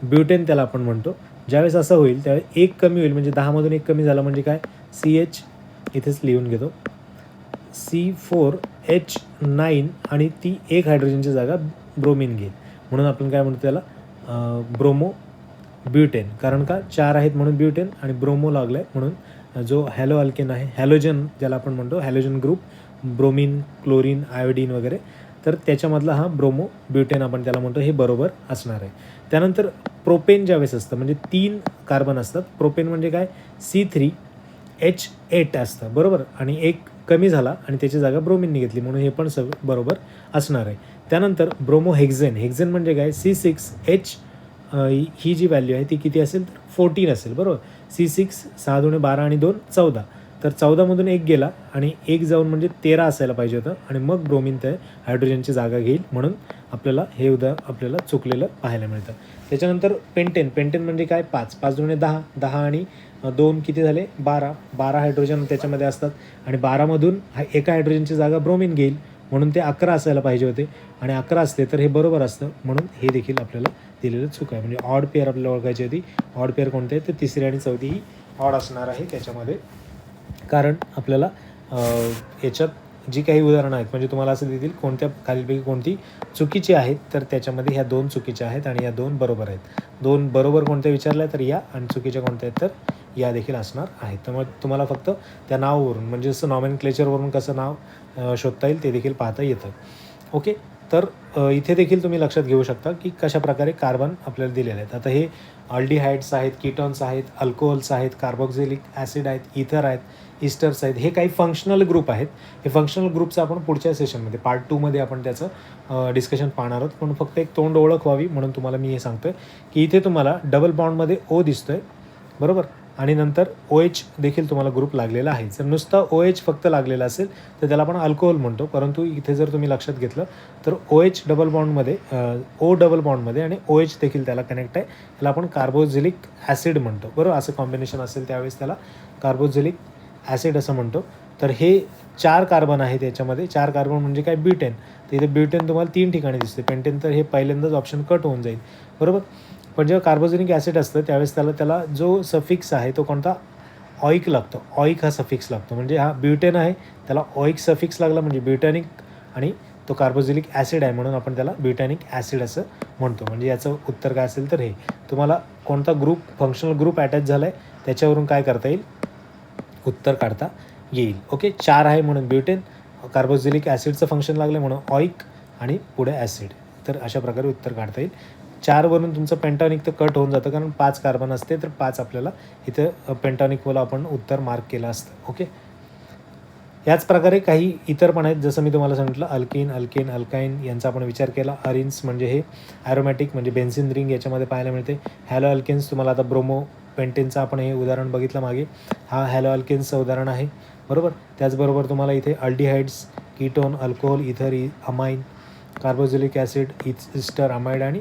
ब्युटेन त्याला आपण म्हणतो. ज्यावेळेस असं होईल त्यावेळेस एक कमी होईल म्हणजे 10मधून एक कमी झाला म्हणजे काय, CH इथेच लिहून घेतो C4H9 आणि ती एक हायड्रोजनची जागा ब्रोमिन घेईल, म्हणून आपण काय म्हणतो त्याला ब्रोमो ब्युटेन. कारण का 4 आहेत म्हणून ब्युटेन आणि ब्रोमो लागला आहे म्हणून जो हॅलो अल्केन आहे, हॅलोजन ज्याला आपण म्हणतो, halogen group bromine, chlorine, iodine वगैरे, तर त्याच्यामधला हा ब्रोमो ब्युटेन आपण त्याला म्हणतो, हे बरोबर असणार आहे. त्यानंतर प्रोपेन ज्यावेळेस असतं म्हणजे 3 कार्बन असतात. प्रोपेन म्हणजे काय, C3H8 असतं बरोबर, आणि एक कमी झाला आणि त्याची जागा ब्रोमिनने घेतली म्हणून हे पण सगळं बरोबर असणार आहे. त्यानंतर ब्रोमोहेक्झेन, हेक्झेन म्हणजे काय, C6H ही जी व्हॅल्यू आहे ती किती असेल तर 14 असेल बरोबर. C6 6 दुणे 12 आणि 2 14, तर 14मधून एक गेला आणि एक जाऊन म्हणजे 13 असायला पाहिजे होतं आणि मग ब्रोमिन त्या हायड्रोजनची जागा घेईल, म्हणून आपल्याला हे आपल्याला चुकलेलं पाहायला मिळतं. त्याच्यानंतर पेंटेन म्हणजे काय, 5 दुणे 10, 10 आणि 2 किती झाले 12, 12 हायड्रोजन त्याच्यामध्ये असतात आणि 12मधून एका हायड्रोजनची जागा ब्रोमिन घेईल म्हणून ते 11 असायला पाहिजे होते आणि 11 असते तर हे बरोबर असतं, म्हणून हे देखील आपल्याला दिलेलं चूक आहे. म्हणजे ऑड पेअर आपल्याला ओळखायची होती. ऑड पेअर कोणते आहे, तर तिसरी आणि चौथी ही ऑड असणार आहे त्याच्यामध्ये. कारण आपल्याला याच्यात जी काही उदाहरणं आहेत म्हणजे तुम्हाला असं देतील कोणत्या खालीलपैकी कोणती चुकीची आहेत, तर त्याच्यामध्ये ह्या 2 चुकीच्या आहेत आणि या 2 बरोबर आहेत. 2 बरोबर कोणत्या विचारल्या तर या, आणि चुकीच्या कोणत्या आहेत तर या देखील असणार आहेत. त्यामुळे तुम्हाला फक्त त्या नावावरून म्हणजे जसं नॉमेनक्लेचरवरून कसं नाव शोधता येईल ते देखील पाहता येतं. ओके, तर इथे देखील तुम्ही लक्षात घेऊ शकता की कशा प्रकारे कार्बन आपल्याला दिलेले आहेत. आता हे अल्डिहाइड्स आहेत, कीटॉन्स आहेत, अल्कोहोल्स आहेत, कार्बोक्झिलिक ॲसिड आहेत, इथर आहेत, इस्टर्स आहेत, हे काही फंक्शनल ग्रुप आहेत. हे फंक्शनल ग्रुपचं आपण पुढच्या सेशनमध्ये पार्ट 2मध्ये आपण त्याचं डिस्कशन पाहणार आहोत. पण फक्त एक तोंड ओळख व्हावी म्हणून तुम्हाला मी हे सांगतो आहे की इथे तुम्हाला डबल बॉन्डमध्ये O दिसतो आहे बरोबर, आणि नंतर OH देखील तुम्हाला ग्रुप लागलेला आहे. जर नुसता OH फक्त लागलेला असेल तर त्याला आपण अल्कोहोल म्हणतो, परंतु इथे जर तुम्ही लक्षात घेतलं तर OH डबल बॉन्डमध्ये O डबल बॉन्डमध्ये आणि OH देखील त्याला कनेक्ट आहे, त्याला आपण कार्बोक्झिलिक ॲसिड म्हणतो बरोबर. असं कॉम्बिनेशन असेल त्यावेळेस त्याला कार्बोक्झिलिक ॲसिड असं म्हणतो. तर हे 4 कार्बन आहे त्याच्यामध्ये. 4 कार्बन म्हणजे काय, ब्युटेन. तर इथे ब्युटेन तुम्हाला 3 ठिकाणी दिसते. पेंटेन तर हे पहिल्यांदाच ऑप्शन कट होऊन जाईल बरोबर. पण जेव्हा कार्बोजेनिक ॲसिड असतं त्यावेळेस त्याला जो सफिक्स आहे तो कोणता, ऑईक लागतो. ऑईक हा सफिक्स लागतो, म्हणजे हा ब्युटेन आहे त्याला ऑईक सफिक्स लागला म्हणजे ब्युटॅनिक, आणि तो कार्बोक्झिलिक ॲसिड आहे म्हणून आपण त्याला ब्युटॅनिक ॲसिड असं म्हणतो. म्हणजे याचं उत्तर काय असेल तर हे तुम्हाला कोणता ग्रुप, फंक्शनल ग्रुप अटॅच झाला आहे त्याच्यावरून काय करता येईल, उत्तर काढता येईल. ओके, 4 आहे म्हणून ब्युटेन, कार्बोक्झिलिक ॲसिडचं फंक्शन लागलं म्हणून ऑईक आणि पुढे ॲसिड, तर अशा प्रकारे उत्तर काढता येईल. 4 वरून तुमचं पेंटॉनिक तर कट होऊन जातं कारण 5 कार्बन असते, तर 5 आपल्याला इथं पेंटॉनिकवाला आपण उत्तर मार्क केलं असतं. ओके, याच प्रकारे काही इतर पण आहेत, जसं मी तुम्हाला सांगितलं अल्किन, अल्केन, अल्काईन यांचा आपण विचार केला. अरिन्स म्हणजे हे ॲरोमॅटिक म्हणजे बेन्झिन रिंग याच्यामध्ये पाहायला मिळते. हॅलो अल्केन्स तुम्हाला आता ब्रोमो पेंटेनचं आपण हे उदाहरण बघितलं मागे, हा हॅलो अल्केन्सचं उदाहरण आहे बरोबर. त्याचबरोबर तुम्हाला इथे aldehydes, ketone, alcohol, ether, amine, carboxylic acid, ester, amide आणि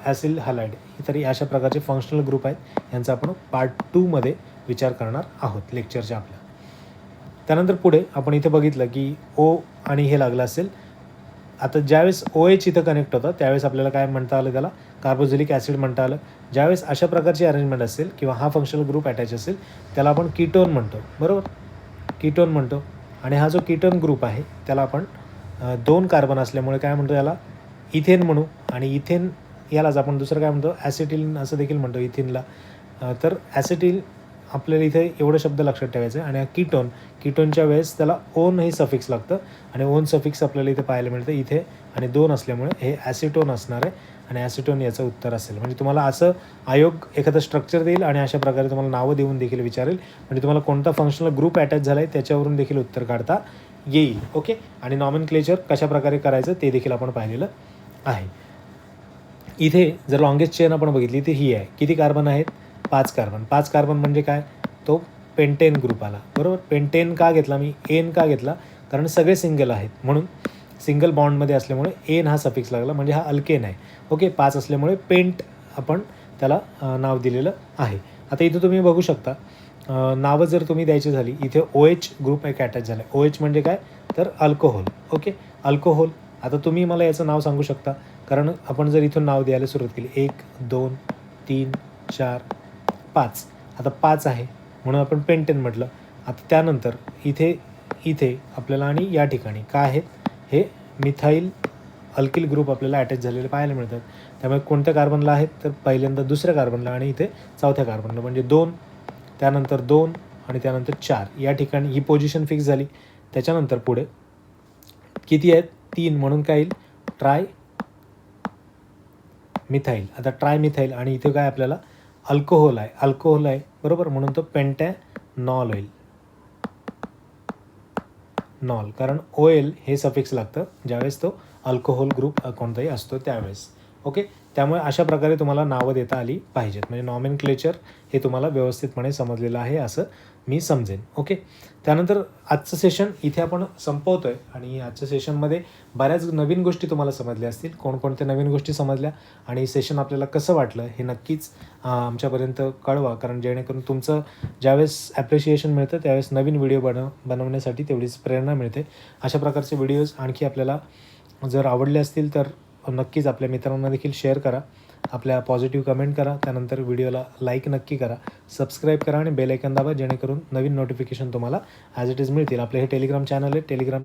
ॲसिल हॅलाइड, तर अशा प्रकारचे फंक्शनल ग्रुप आहेत. यांचा आपण पार्ट 2मध्ये विचार करणार आहोत लेक्चरच्या आपल्या. त्यानंतर पुढे आपण इथे बघितलं की ओ आणि हे लागलं असेल. आता ज्यावेळेस OH इथं कनेक्ट होतं त्यावेळेस आपल्याला काय म्हणता आलं, त्याला कार्बोझिलिक ॲसिड म्हणता आलं. ज्यावेळेस अशा प्रकारची अरेंजमेंट असेल किंवा हा फंक्शनल ग्रुप अटॅच असेल त्याला आपण कीटोन म्हणतो, बरोबर, कीटोन म्हणतो. आणि हा जो कीटोन ग्रुप आहे त्याला आपण 2 कार्बन असल्यामुळे काय म्हणतो, याला इथेन म्हणू. आणि इथेन यालाच आपण दुसरं काय म्हणतो, ॲसिटिलीन असं देखील म्हणतो इथेनला. तर ॲसिटिल आपल्याला इथे एवढं शब्द लक्षात ठेवायचं आहे. आणि कीटोनच्या वेळेस त्याला ओन हे सफिक्स लागतं आणि ओन सफिक्स आपल्याला इथे पाहायला मिळतं इथे. आणि 2 असल्यामुळे हे ॲसिटोन असणार आहे आणि ॲसिटोन याचं उत्तर असेल. म्हणजे तुम्हाला असं आयोग एखादं स्ट्रक्चर देईल आणि अशा प्रकारे तुम्हाला नावं देऊन देखील विचारेल. म्हणजे तुम्हाला कोणता फंक्शनल ग्रुप अटॅच झाला आहे त्याच्यावरून देखील उत्तर काढता येईल. ओके. आणि नॉमेनक्लेचर कशा प्रकारे करायचं ते देखील आपण पाहिलेलं आहे. इथे जर लॉंगेस्ट चेन आपण बघितली तर ही आहे. किती कार्बन आहेत? 5 कार्बन. 5 कार्बन म्हणजे काय, तो पेंटेन ग्रुप आला, बरोबर. पेंटेन का घेतला मी, एन का घेतला, कारण सगळे सिंगल आहेत म्हणून सिंगल बॉन्डमध्ये असल्यामुळे एन हा सफिक्स लागला, म्हणजे हा अल्केन आहे. ओके. 5 असल्यामुळे पेंट आपण त्याला नाव दिलेलं आहे. आता इथं तुम्ही बघू शकता नावं जर तुम्ही द्यायची झाली, इथे OH ग्रुप एक अटॅच झाला आहे. OH म्हणजे काय, तर अल्कोहोल. ओके. अल्कोहोल. आता तुम्ही मला याचं नाव सांगू शकता, कारण आपण जर इथून नाव द्यायला सुरुवात केली 1 2 3 4 5. आता 5 आहे म्हणून आपण पेंटेन म्हटलं. आता त्यानंतर इथे आपल्याला आणि या ठिकाणी काय आहेत, हे मिथाईल अल्किल ग्रुप आपल्याला अटॅच झालेले पाहायला मिळतात. त्यामुळे कोणत्या कार्बनला आहेत, तर पहिल्यांदा दुसऱ्या कार्बनला आणि इथे चौथ्या कार्बनला, म्हणजे 2, त्यानंतर 2 आणि त्यानंतर 4. या ठिकाणी ही पोझिशन फिक्स झाली. त्याच्यानंतर पुढे किती आहेत, 3, म्हणून काय येईल, ट्राय मिथाईल. आता ट्राय मिथाईल आणि इथे काय आपल्याला अल्कोहोल आहे, बरोबर, म्हणून तो पेंटॅनॉल होईल. नॉल, कारण OL हे सफिक्स लागतं ज्यावेळेस तो अल्कोहोल ग्रुप कोणताही असतो त्यावेळेस. ओके. त्यामुळे अशा प्रकारे तुम्हाला नावं देता आली पाहिजेत. म्हणजे नॉमेनक्लेचर हे तुम्हाला व्यवस्थितपणे समजलेलं आहे असं मी समजेन. ओके. त्यानंतर आजचं सेशन इथे आपण संपवतो आहे आणि आजच्या सेशनमध्ये बऱ्याच नवीन गोष्टी तुम्हाला समजल्या असतील. कोणकोणत्या नवीन गोष्टी समजल्या आणि सेशन आपल्याला कसं वाटलं हे नक्कीच आमच्यापर्यंत कळवा, कारण जेणेकरून तुमचं ज्यावेळेस ॲप्रिशिएशन मिळतं त्यावेळेस नवीन व्हिडिओ बनवण्यासाठी तेवढीच प्रेरणा मिळते. अशा प्रकारचे व्हिडिओज आणखी आपल्याला जर आवडले असतील तर नक्कीच आपल्या मित्रांना देखील शेअर करा, आपल्या पॉझिटिव्ह कमेंट करा, त्यानंतर व्हिडिओला लाईक नक्की करा, सबस्क्राईब करा आणि बेल आयकॉन दाबा, जेणेकरून नवीन नोटिफिकेशन तुम्हाला ॲज इट इज मिळतील. आपलं हे टेलिग्राम चॅनल आहे, टेलिग्राम